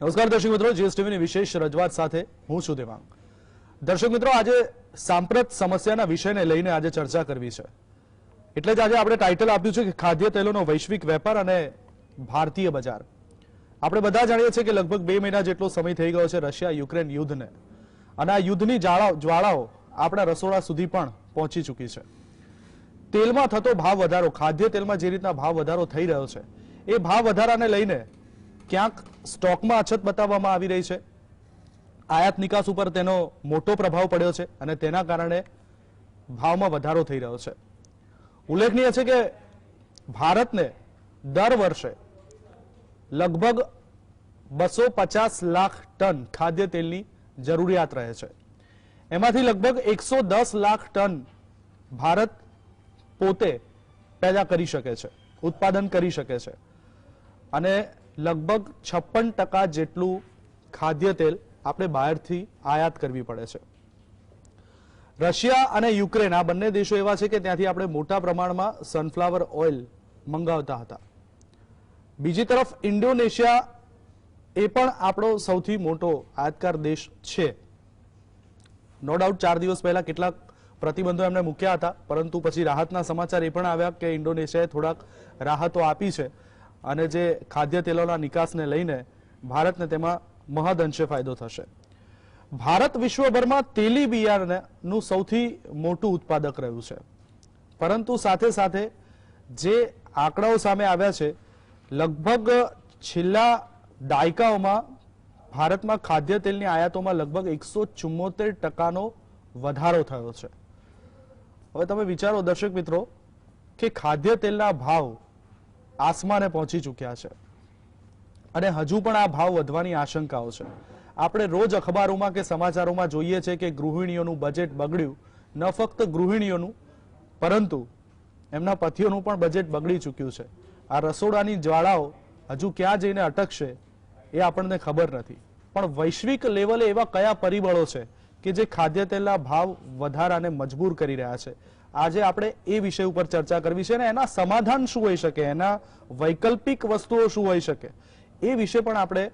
નમસ્કાર દર્શક મિત્રો, જીએસટીવીની વિશેષ રજૂઆત સાથે હું છું દેવાંગ. દર્શક મિત્રો, આજે સાંપ્રત સમસ્યાના વિષયને લઈને આજે ચર્ચા કરવી છે. એટલે જ આજે આપણે ટાઇટલ આપ્યું છે કે ખાદ્ય તેલોનો વૈશ્વિક વેપાર અને ભારતીય બજાર. આપણે બધા જાણીએ છીએ કે લગભગ 2 મહિના જેટલો સમય થઈ ગયો છે રશિયા યુક્રેન યુદ્ધને, અને આ યુદ્ધની જ્વાળાઓ આપણા રસોડા સુધી પણ પહોંચી ચૂકી છે. તેલમાં થતો ભાવ વધારો, ખાદ્ય તેલમાં જે રીતના ભાવ વધારો થઈ રહ્યો છે, એ ભાવ વધારાને લઈને ક્યાંક સ્ટોકમાં અછત બતાવવામાં આવી રહી છે. આયાત નિકાસ ઉપર તેનો મોટો પ્રભાવ પડ્યો છે અને તેના કારણે ભાવમાં વધારો થઈ રહ્યો છે. ઉલ્લેખનીય છે કે ભારતને દર વર્ષે લગભગ 250 લાખ ટન ખાદ્ય તેલની જરૂરિયાત રહે છે. એમાંથી લગભગ 110 લાખ ટન ભારત પોતે પેદા કરી શકે છે, ઉત્પાદન કરી શકે છે, અને લગભગ 56% જેટલું ખાદ્ય તેલ આપણે બહારથી આયાત કરવી પડે છે. રશિયા અને યુક્રેન આ બંને દેશો એવા છે કે ત્યાંથી આપણે મોટા પ્રમાણમાં સનફ્લાવર ઓઇલ મંગાવતા હતા. બીજી તરફ ઇન્ડોનેશિયા એ પણ આપણો સૌથી મોટો આયાતકાર દેશ છે. નો ડાઉટ 4 દિવસ પહેલા કેટલાક પ્રતિબંધો એમને મૂક્યા હતા, પરંતુ પછી રાહતના સમાચાર એ પણ આવ્યા કે ઇન્ડોનેશિયાએ થોડાક રાહતો આપી છે અને જે ખાદ્ય તેલોના નિકાસને લઈને ભારતને તેમાં મહદઅંશે ફાયદો થશે. ભારત વિશ્વભરમાં તેલી બિયારણનું સૌથી મોટું ઉત્પાદક રહ્યું છે, પરંતુ સાથે સાથે જે આંકડાઓ સામે આવ્યા છે, લગભગ છેલ્લા દાયકાઓમાં ભારતમાં ખાદ્ય તેલની આયાતોમાં લગભગ 174% વધારો થયો છે. હવે તમે વિચારો દર્શક મિત્રો કે ખાદ્ય તેલના ભાવ આસમાને પહોંચી ચૂક્યા છે અને હજુ પણ આ ભાવ વધવાની આશંકાઓ છે. આપણે રોજ અખબારોમાં કે સમાચારોમાં જોઈએ છે કે ગૃહિણીઓનું બજેટ બગડ્યું. ન ફક્ત ગૃહિણીઓનું, પરંતુ એમના પતિઓનું પણ બજેટ બગડી ચૂક્યું છે. આ રસોડાની જ્વાળાઓ હજુ ક્યાં જઈને અટકશે એ આપણને ખબર નથી. પણ વૈશ્વિક લેવલે એવા કયા પરિબળો છે કે જે ખાદ્ય તેલના ભાવ વધારાને મજબૂર કરી રહ્યા છે? આજે આપણે એ વિષય ઉપર ચર્ચા કરવી છે અને એના સમાધાન શું હોઈ શકે, એના વૈકલ્પિક વસ્તુઓ શું હોઈ શકે, એ વિશે પણ આપણે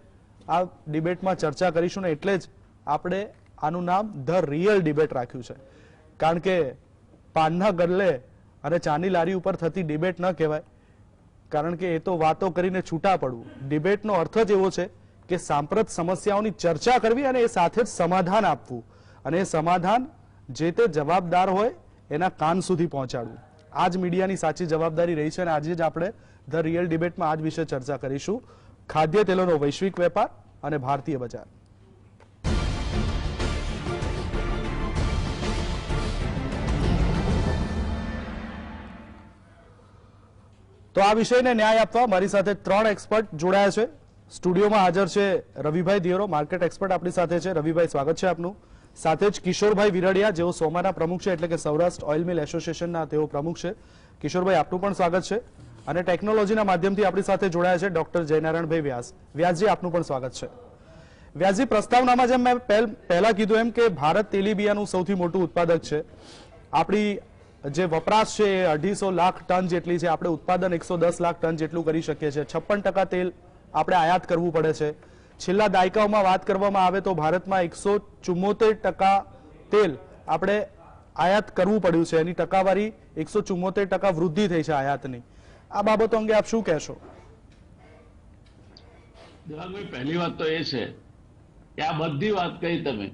આ ડિબેટમાં ચર્ચા કરીશું. ને એટલે જ આપણે આનું નામ ધ રિયલ ડિબેટ રાખ્યું છે. કારણ કે પાનના ગલ્લે અને ચાની લારી ઉપર થતી ડિબેટ ન કહેવાય, કારણ કે એ તો વાતો કરીને છૂટા પડવું. ડિબેટનો અર્થ જ એવો છે કે સાંપ્રત સમસ્યાઓની ચર્ચા કરવી અને એ સાથે જ સમાધાન આપવું, અને એ સમાધાન જે તે જવાબદાર હોય એના કાન સુધી પહોંચાડવું. આ જ મીડિયાની સાચી જવાબદારી રહી છે અને આજે જ આપણે ધ રિયલ ડિબેટમાં આ જ વિશે ચર્ચા કરીશું: ખાદ્ય તેલોનો વૈશ્વિક વેપાર અને ભારતીય બજાર. તો આ વિષયને ન્યાય આપવા મારી સાથે 3 એક્સપર્ટ જોડાયા છે. સ્ટુડિયોમાં હાજર છે રવિભાઈ દિયોરો, માર્કેટ એક્સપર્ટ આપણી સાથે છે. રવિભાઈ, સ્વાગત છે આપનું. સાથે જ કિશોરભાઈ વિરડિયા, જેઓ સોમાના પ્રમુખ છે, એટલે કે સૌરાષ્ટ્ર ઓઇલ મિલ એસોસિએશનના તેઓ પ્રમુખ છે. કિશોરભાઈ, આપનું પણ સ્વાગત છે. અને ટેકનોલોજીના માધ્યમથી આપણી સાથે જોડાયા છે ડોક્ટર જયનારાયણભાઈ વ્યાસ. વ્યાસજી, આપનું પણ સ્વાગત છે. વ્યાસજી, પ્રસ્તાવનામાં જેમ મેં પહેલા કીધું એમ કે ભારત તેલીબિયાનું સૌથી મોટું ઉત્પાદક છે. આપણી જે વપરાશ છે એ 250 લાખ ટન જેટલી છે. આપણે ઉત્પાદન 110 લાખ ટન જેટલું કરી શકીએ છીએ. 56% તેલ આપણે આયાત કરવું પડે છે. છેલ્લા દાયકાઓમાં વાત કરવામાં આવે તો ભારતમાં 174% તેલ આપણે આયાત કરવું પડ્યું છે. એની ટકાવારી 174% વૃદ્ધિ થઈ છે આયાતની. આ બાબતો અંગે આપ શું કહેશો? પહેલી વાત તો એ છે કે આ બધી વાત કહી તમે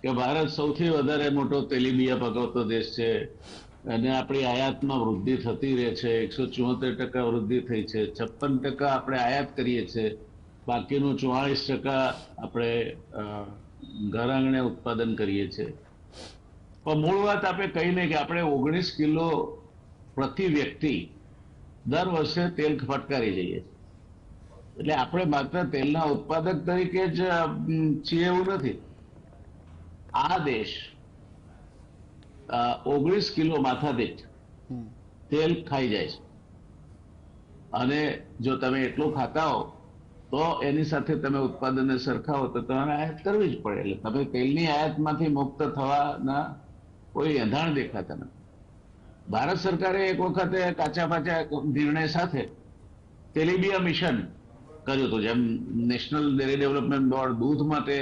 કે ભારત સૌથી વધારે મોટો તેલીબિયા પકવતો દેશ છે અને આપણી આયાતમાં વૃદ્ધિ થતી રહે છે. 174% વૃદ્ધિ થઈ છે. 56% આપણે આયાત કરીએ છીએ, બાકીનું 44% આપણે ઘર આંગણે ઉત્પાદન કરીએ છીએ. પણ મૂળ વાત આપણે કહીને કે આપણે 19 કિલો પ્રતિ વ્યક્તિ દર વર્ષે તેલ ફટકારી જઈએ. એટલે આપણે માત્ર તેલના ઉત્પાદક તરીકે જ છીએ એવું નથી. આ દેશ 19 કિલો માથાદીઠ તેલ ખાઈ જાય છે, અને જો તમે એટલું ખાતા હો તો એની સાથે તમે ઉત્પાદનને સરખાવો તો તમારે આયાત કરવી જ પડે. એટલે તમે તેલની આયાતમાંથી મુક્ત થવાના કોઈ એંધાણ દેખાતા નથી. ભારત સરકારે એક વખતે કાચા પાચા નિર્ણય સાથે તેલીબિયા મિશન કર્યું હતું. જેમ નેશનલ ડેરી ડેવલપમેન્ટ બોર્ડ દૂધ માટે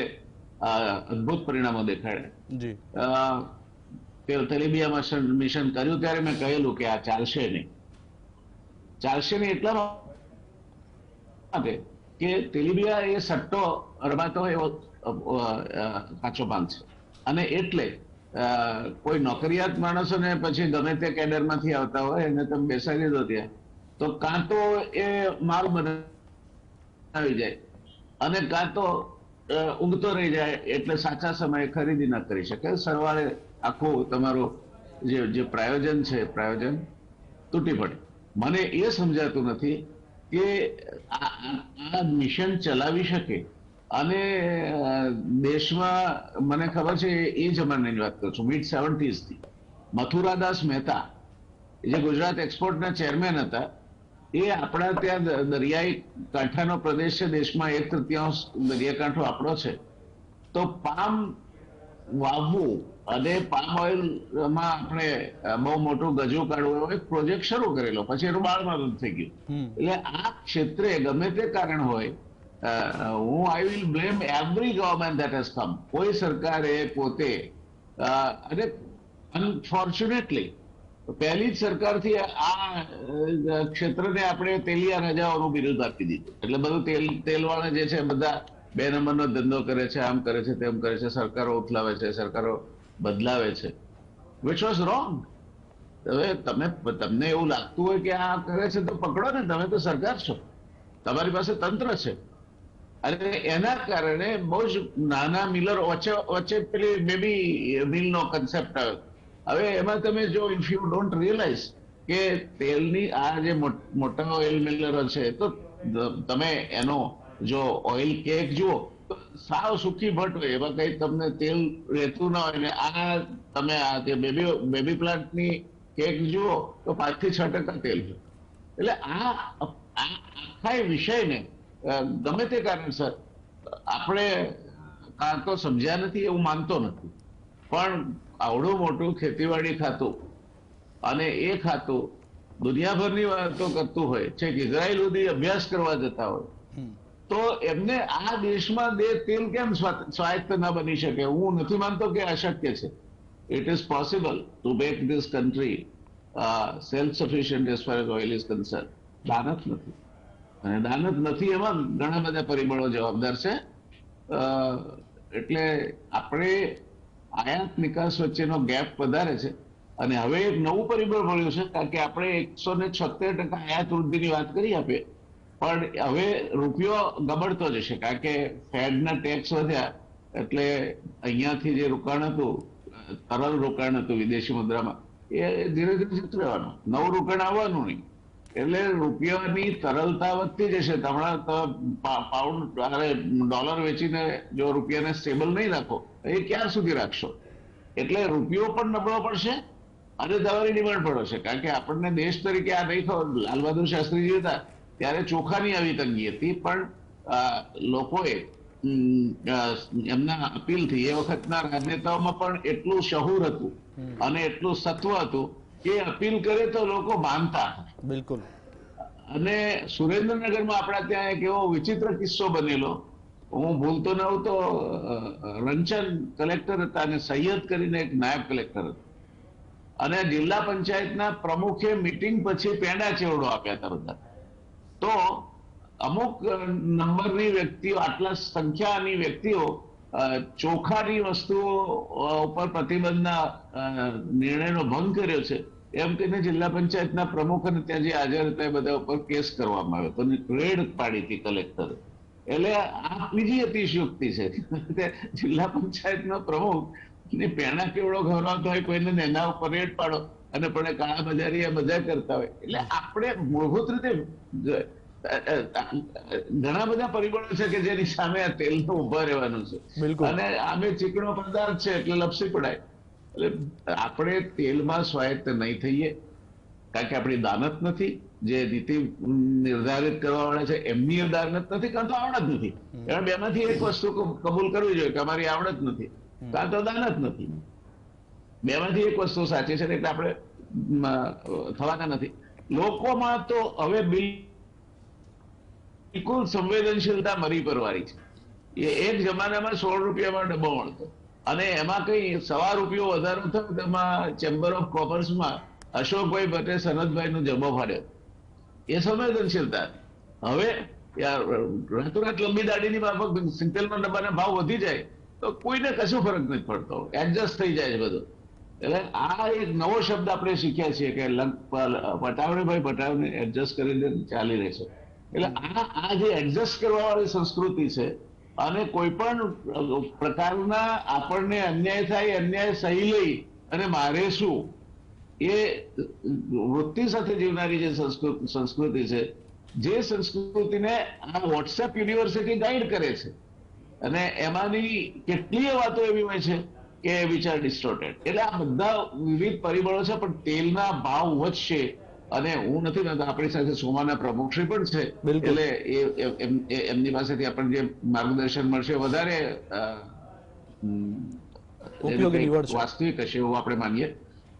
અદભુત પરિણામો દેખાડ્યા. જી તેલીબિયા મિશન કર્યું ત્યારે મેં કહેલું કે આ ચાલશે નહીં. ચાલશે નહીં એટલા માટે કે તેલીબિયા એ સટ્ટો રમાતો એવો કાચો પાક છે, અને એટલે કોઈ નોકરિયાત માણસોને પછી ગમે તે કેડરમાંથી આવતા હોય એને તમે બેસાડી દો ત્યાં, તો કાં તો એ માલ બનાવી જાય અને કાં તો ઊંઘતો રહી જાય, એટલે સાચા સમયે ખરીદી ન કરી શકે. સરવાળે આખું તમારું જે પ્રાયોજન છે પ્રાયોજન તૂટી પડે. મને એ સમજાતું નથી કે આ મિશન ચલાવી શકે. અને દેશમાં મને ખબર છે, એ જમાનાની વાત કરું છું, મિડ-70s થી મથુરાદાસ મહેતા જે ગુજરાત એક્સપોર્ટના ચેરમેન હતા, એ આપણા ત્યાં દરિયાઈ કાંઠાનો પ્રદેશ છે, દેશમાં 1/3 દરિયાકાંઠો આપણો છે, તો પામ વાવવું અને પામ ઓઇલમાં આપણે બહુ મોટું ગજુ કાઢવું એવો એક પ્રોજેક્ટ શરૂ કરેલો, પછી એનું બાળમાં થઈ ગયું. એટલે આ ક્ષેત્રે ગમે તે કારણ હોય, I will blame every government that has come. કોઈ સરકારે પોતે, અને અનફોર્ચ્યુનેટલી પહેલી જ સરકારથી આ ક્ષેત્રને આપણે તેલિયા રાજાઓનું બિરુદ આપી દીધું. એટલે બધું તેલવાળા જે છે બધા 2 નંબરનો ધંધો કરે છે, આમ કરે છે, તેમ કરે છે, સરકારો ઉથલાવે છે, સરકારો બદલાવે છે, વિચ વોઝ રોંગ. હવે તમને એવું લાગતું હોય કે આ કરે છે તો પકડો ને, તમે તો સરકાર છો, તમારી પાસે તંત્ર છે. અને એના કારણે બહુ જ નાના મિલરો વચ્ચે પેલી બેબી મિલનો કન્સેપ્ટ આવ્યો. હવે એમાં તમે જો ઇફ યુ ડોન્ટ રિયલાઇઝ કે તેલની આ જે મોટા ઓઇલ મિલરો છે, તો તમે એનો જો ઓઇલ કેક જુઓ તો સાવ સુખી ભટ્ટ હોય, એમાં કઈ તમને તેલ રહેતું ના હોય. ને આ તમે આ જે બેબી પ્લાન્ટની કેક જુઓ તો 5 થી 6% તેલ છે. એટલે આ આખા વિષયને ગમે તે કારણસર આપણે કાં તો સમજ્યા નથી, એવું માનતો નથી, પણ આવડું મોટું ખેતીવાડી ખાતું, અને એ ખાતું દુનિયાભરની વાતો કરતું હોય છે, ઇઝરાયલ સુધી અભ્યાસ કરવા જતા હોય, તો એમને આ દેશમાં તેલ કેમ સ્વાયત્ત ના બની શકે? હું નથી માનતો કે અશક્ય છે. It is possible to make this country self sufficient as far as oil is concern. દાનત નથી, અને દાનત નથી એમાં ઘણા બધા પરિબળો જવાબદાર છે. એટલે આપણે આયાત નિકાસ વચ્ચેનો ગેપ વધારે છે, અને હવે એક નવું પરિબળ મળ્યું છે, કારણ કે આપણે 176% આયાત વૃદ્ધિની વાત કરી આપીએ, પણ હવે રૂપિયો ગબડતો જશે, કારણ કે ફેડના ટેક્સ વધ્યા, એટલે અહીંયાથી જે રોકાણ હતું, તરલ રોકાણ હતું વિદેશી મુદ્રામાં, એ ધીરે ધીરે જતું રહેવાનું, નવું રોકાણ આવવાનું નહીં. એટલે રૂપિયાની તરલતા વધતી જશે. હમણાં પાઉન્ડ ડોલર વેચીને જો રૂપિયાને સ્ટેબલ નહીં રાખો, એ ક્યાં સુધી રાખશો? એટલે રૂપિયો પણ નબળો પડશે અને દવાની ડિમાન્ડ પણ હશે. કારણ કે આપણને દેશ તરીકે આ નહીં ખબર, લાલ બહાદુર શાસ્ત્રીજી હતા ત્યારે ચોખાની આવી તંગી હતી, પણ લોકોએ એમના અપીલથી એ વખતના રાજનેતાઓમાં પણ એટલું શહુર હતું અને એટલું સત્વ હતું કે અપીલ કરે તો લોકો માનતા. બિલકુલ. અને સુરેન્દ્રનગરમાં આપણા ત્યાં એક એવો વિચિત્ર કિસ્સો બનેલો, હું ભૂલતો ન હોઉં તો રંચન કલેક્ટર હતા અને સૈયદ કરીને એક નાયબ કલેક્ટર હતા, અને જિલ્લા પંચાયતના પ્રમુખે મીટિંગ પછી પેંડા ચેવડો આપ્યા હતા બધા. તો અમુક નંબરની વ્યક્તિઓ, આટલા સંખ્યાની વ્યક્તિઓ ચોખાની વસ્તુઓ ઉપર પ્રતિબંધના નિર્ણયનો ભંગ કર્યો છે એમ કહીને જિલ્લા પંચાયતના પ્રમુખ અને ત્યાં જે હાજર હતા એ બધા ઉપર કેસ કરવામાં આવ્યો, તો રેડ પાડી હતી કલેક્ટરે. એટલે આ બીજી અતિશયોક્તિ છે. જિલ્લા પંચાયતનો પ્રમુખ ને પેણા કેવડો ગૌરવતો હોય કોઈને, એના ઉપર રેડ પાડો અને પણ કાળા બજારી મજા કરતા હોય. એટલે આપણે મૂળભૂત રીતે ઘણા બધા પરિબળો છે કે જેની સામે આ તેલનું ઉભા રહેવાનું છે, અને આમે ચીકણો પદાર્થ છે એટલે લપસી પડાય. એટલે આપણે તેલમાં સ્વાયત્ત નહીં થઈએ, કારણ કે આપણી દાનત નથી, જે નીતિ નિર્ધારિત કરવા વાળા છે એમની દાનત નથી, કાં તો આવડત નથી. કારણ બેમાંથી એક વસ્તુ કબૂલ કરવી જોઈએ કે અમારી આવડત નથી, કાં તો દાનત નથી. બેમાંથી એક વસ્તુ સાચી છે, એટલે આપણે થવાના નથી. લોકોમાં તો હવે બિલકુલ સંવેદનશીલતા મરી પરવારી છે. એ એક જમાનામાં 16 રૂપિયામાં ડબ્બો મળતો અને એમાં કઈ ₹1.25 વધારો થયો, તેમાં ચેમ્બર ઓફ કોમર્સમાં અશોકભાઈ ભટ્ટે સનતભાઈનો જબ્બો ફાડ્યો. એ સંવેદનશીલતા. હવે રાતોરાત લંબી દાઢીની માફક સિંગતેલના ડબ્બાના ભાવ વધી જાય તો કોઈને કશું ફરક નથી પડતો, એડજસ્ટ થઈ જાય છે બધું. એટલે આ એક નવો શબ્દ આપણે શીખ્યા છીએ કે પટાવણે પટાવને એડજસ્ટ કરીને ચાલી રહે છે. એટલે આ જે એડજસ્ટ કરવા વાળી સંસ્કૃતિ છે અને કોઈ પણ પ્રકારના આપણને અન્યાય થાય અન્યાય સહી લઈ અને મારે શું એ વૃત્તિ સાથે જીવનારી જે સંસ્કૃતિ છે, જે સંસ્કૃતિને આ વોટ્સએપ યુનિવર્સિટી ગાઈડ કરે છે અને એમાંની કેટલીય વાતો એવી હોય છે કે વિચ આર ડિસ્ટોર્ટેડ. એટલે આ બધા વિવિધ પરિબળો છે. પણ તેલના ભાવ વધશે અને હું નથી માનતો, આપણી સાથે સોમાના પ્રમુખશ્રી પણ છે, એટલે એમની પાસેથી આપણને જે માર્ગદર્શન મળશે વધારે વાસ્તવિક હશે એવું આપણે માનીએ.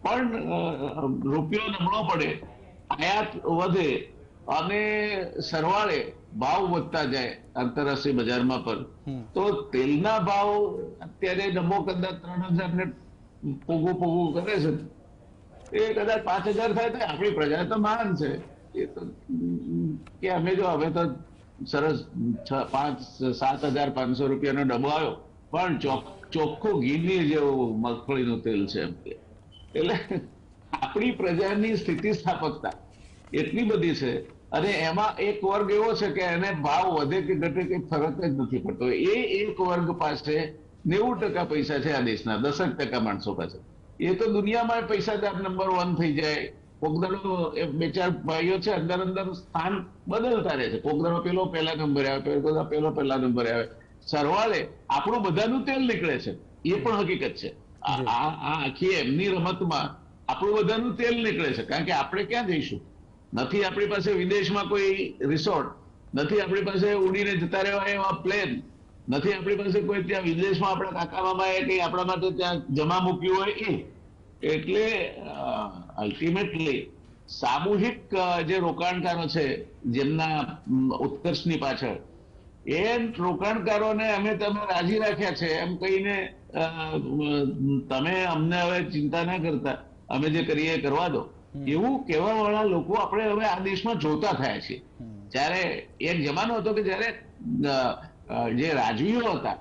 પણ રૂપિયો નબળો પડે, આયાત વધે અને સરવાળે ભાવ વધતા જાય આંતરરાષ્ટ્રીય બજારમાં પણ, તો તેલના ભાવ અત્યારે ડબ્બો કદાચ 3000 ને પોગું કરે છે, એ કદાચ 5000 થાય તો આપણી પ્રજા તો મહાન છે. એ તો કે અમે જો હવે તો સરસ 5,000-7,500 રૂપિયાનો ડબ્બો આવ્યો, પણ ચોખ્ખું ઘીની જેવું મગફળીનું તેલ છે એમ કે. એટલે આપણી પ્રજાની સ્થિતિસ્થાપકતા એટલી બધી છે અને એમાં એક વર્ગ એવો છે કે એને ભાવ વધે કે ઘટે કઈ ફરક જ નથી પડતો. એ એક વર્ગ પાસે 90% પૈસા છે આ દેશના, 10% માણસો પાસે. એ તો દુનિયામાં પૈસાદાર નંબર 1 થઈ જાય. પોગદાડો 2-4 ભાઈઓ છે, અંદર સ્થાન બદલતા રહે છે. પોગદાડો પેલો પહેલા નંબરે આવે, પેલો પહેલા નંબરે આવે. સરવાળે આપણું બધાનું તેલ નીકળે છે, એ પણ હકીકત છે. આ આખી એમની રમતમાં આપણું બધાનું તેલ નીકળે છે. કારણ કે આપણે ક્યાં જઈશું? નથી આપણી પાસે વિદેશમાં કોઈ રિસોર્ટ, નથી આપણી પાસે ઉડીને જતા રહેવા એવા પ્લેન, નથી આપણી પાસે કોઈ ત્યાં વિદેશમાં આપણા કાકા મામાએ કંઈ આપણા માટે ત્યાં જમા મૂક્યું હોય એ. એટલે અલ્ટિમેટલી સામૂહિક જે રોકાણકારો છે જેમના ઉત્કર્ષની પાછળ, એ રોકાણકારોને અમે તમે રાજી રાખ્યા છે એમ કહીને તમે અમને હવે ચિંતા ના કરતા, અમે જે કરીએ એ કરવા દો, એવું કહેવા વાળા લોકો આપણે હવે આ દેશમાં જોતા થયા છીએ. જ્યારે એક જમાનો હતો કે જ્યારે જે રાજવીઓ હતા,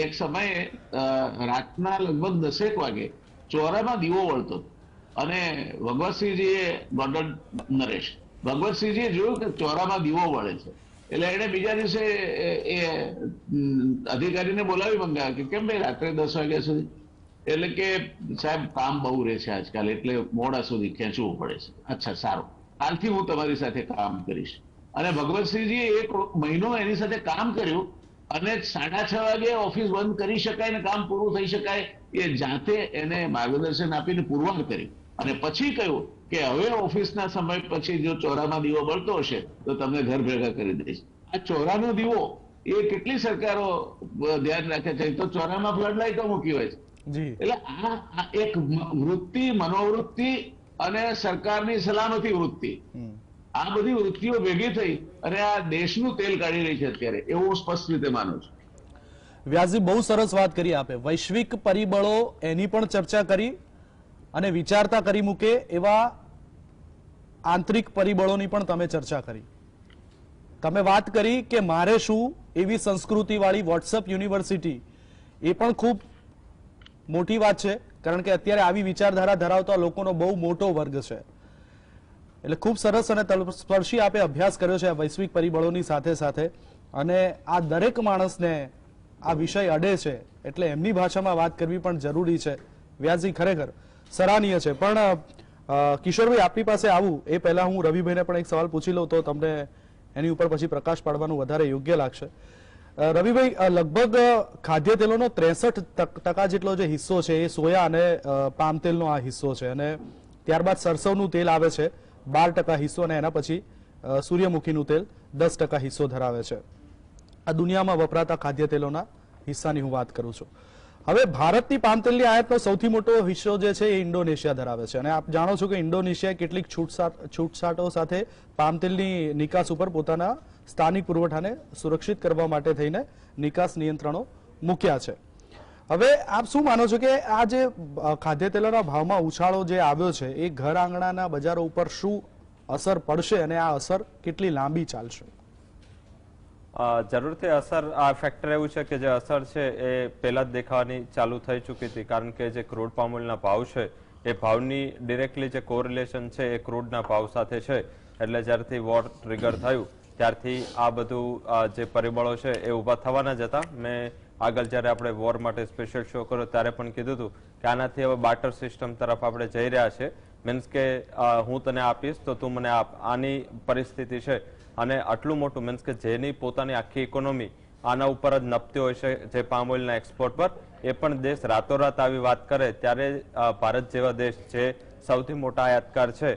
એક સમયે રાતના લગભગ 10 વાગે ચોરામાં દીવો વળતો અને ભગવતસિંહજીએ ગોડન નરેશ ભગવતસિંહજીએ જોયું કે ચોરામાં દીવો વળે છે. એટલે એને બીજા દિવસે એ અધિકારીને બોલાવી મંગાવ્યો કે કેમ ભાઈ રાત્રે 10 વાગ્યા સુધી? એટલે કે સાહેબ કામ બહુ રહે છે આજકાલ, એટલે મોડા સુધી ખેંચવું પડે છે. અચ્છા સારું, કાલથી હું તમારી સાથે કામ કરીશ. અને ભગવતસિંહજીએ 1 મહિનો એની સાથે કામ કર્યું અને 6:30 વાગે ઓફિસ બંધ કરી શકાય ને કામ પૂરું થઈ શકાય એ જાતે એને માર્ગદર્શન આપીને પુરવાર કર્યું. અને પછી કહ્યું કે હવે ઓફિસના સમય પછી જો ચોરામાં દીવો બળતો હશે તો તમને ઘર ભેગા કરી દઈશ. આ ચોરાનો દીવો એ કેટલી સરકારો ધ્યાન રાખે છે, તો ચોરામાં ફ્લડ લાઈટો મૂકી હોય છે. એટલે આ એક વૃત્તિ, મનોવૃત્તિ અને સરકારની સલામતી વૃત્તિ, આ બધી વૃત્તિઓ ભેગી થઈ અને આ દેશનું તેલ કાઢી રહી છે અત્યારે, એવું સ્પષ્ટ રીતે માનું છું. વ્યાસજી, બહુ સરસ વાત કરી આપે. વૈશ્વિક પરિબળો એની પણ ચર્ચા કરી અને વિચારતા કરી મૂકે એવા આંતરિક પરિબળોની પણ તમે ચર્ચા કરી. તમે વાત કરી કે મારે શું એવી સંસ્કૃતિ વાળી વોટ્સએપ યુનિવર્સિટી, એ પણ ખૂબ મોટી વાત છે, કારણ કે અત્યારે આવી વિચારધારા ધરાવતા લોકોનો બહુ મોટો વર્ગ છે. એટલે ખૂબ સરસ અને સ્પર્શી આપે અભ્યાસ કર્યો છે આ વૈશ્વિક પરિબળોની સાથે સાથે. અને આ દરેક માણસને આ વિષય અડે છે એટલે એમની ભાષામાં વાત કરવી પણ જરૂરી છે. વ્યાસજી, ખરેખર સરાહનીય છે. પણ કિશોરભાઈ, આપની પાસે આવું એ પહેલા હું રવિભાઈને પણ એક સવાલ પૂછી લઉં તો તમને એની ઉપર પછી પ્રકાશ પાડવાનું વધારે યોગ્ય લાગશે. રવિભાઈ, લગભગ ખાદ્ય તેલોનો 63% જેટલો જે હિસ્સો છે એ સોયા અને પામ તેલનો આ હિસ્સો છે, અને ત્યારબાદ સરસવનું તેલ આવે છે 12% હિસ્સો, અને એના પછી સૂર્યમુખીનું તેલ 10% હિસ્સો ધરાવે છે. આ દુનિયામાં વપરાતા ખાદ્ય તેલોના હિસ્સાની હું વાત કરું છું. હવે ભારતની પામતેલની આયાતનો સૌથી મોટો હિસ્સો જે છે એ ઇન્ડોનેશિયા ધરાવે છે, અને આપ જાણો છો કે ઇન્ડોનેશિયાએ કેટલીક છૂટછાટો સાથે પામતેલની નિકાસ ઉપર પોતાના સ્થાનિક પુરવઠાને સુરક્ષિત કરવા માટે થઈને નિકાસ નિયંત્રણો મૂક્યા છે. હવે આપ શું માનો છો કે આ જે ખાદ્ય તેલોના ભાવમાં ઉછાળો જે આવ્યો છે એ ઘર આંગણાના બજારો ઉપર શું અસર પડશે અને આ અસર કેટલી લાંબી ચાલશે? જરૂરથી અસર, આ ફેક્ટર એવું છે કે જે અસર છે એ પહેલા જ દેખાવાની ચાલુ થઈ ચૂકી હતી, કારણ કે જે ક્રૂડ પામ ઓઇલના ભાવ છે એ ભાવની ડિરેક્ટલી જે કોરિલેશન છે એ ક્રૂડના ભાવ સાથે છે. એટલે જ્યારથી વોર ટ્રિગર થયું ત્યારથી આ બધું જે પરિબળો છે એ ઊભા થવાના જ હતા. મેં આગળ જ્યારે આપણે વોર માટે સ્પેશિયલ શો કર્યો ત્યારે પણ કીધું હતું કે આનાથી હવે બાર્ટર સિસ્ટમ તરફ આપણે જઈ રહ્યા છે. મીન્સ કે હું તને આપીશ તો તું મને આપ, આની પરિસ્થિતિ છે. અને આટલું મોટું મીન્સ કે જેની પોતાની આખી ઇકોનોમી આના ઉપર જ નપતી હોય છે, જે પામ ઓઇલના એક્સપોર્ટ પર, એ પણ દેશ રાતોરાત આવી વાત કરે ત્યારે ભારત જેવા દેશ જે સૌથી મોટા આયાતકાર છે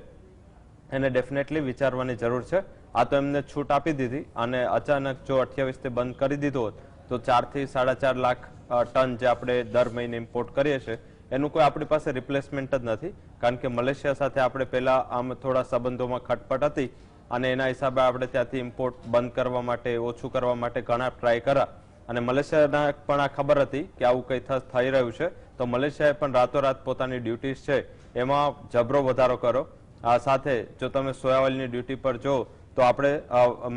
એને ડેફિનેટલી વિચારવાની જરૂર છે. આ તો એમને છૂટ આપી દીધી અને અચાનક જો 28 થી બંધ કરી દીધો હોત તો 4 થી 4.5 લાખ ટન જે આપણે દર મહિને ઇમ્પોર્ટ કરીએ છીએ એનું કોઈ આપણી પાસે રિપ્લેસમેન્ટ જ નથી. કારણ કે મલેશિયા સાથે આપણે પહેલા આમ થોડા સંબંધોમાં ખટપટ હતી અને એના હિસાબે આપણે ત્યાંથી ઇમ્પોર્ટ બંધ કરવા માટે, ઓછું કરવા માટે ઘણા ટ્રાય કર્યા. અને મલેશિયાના પણ આ ખબર હતી કે આવું કંઈ થઈ રહ્યું છે, તો મલેશિયાએ પણ રાતોરાત પોતાની ડ્યુટીઝ છે એમાં જબરો વધારો કર્યો. આ સાથે જો તમે સોયા ઓઇલની ડ્યુટી પર જો તો આપણે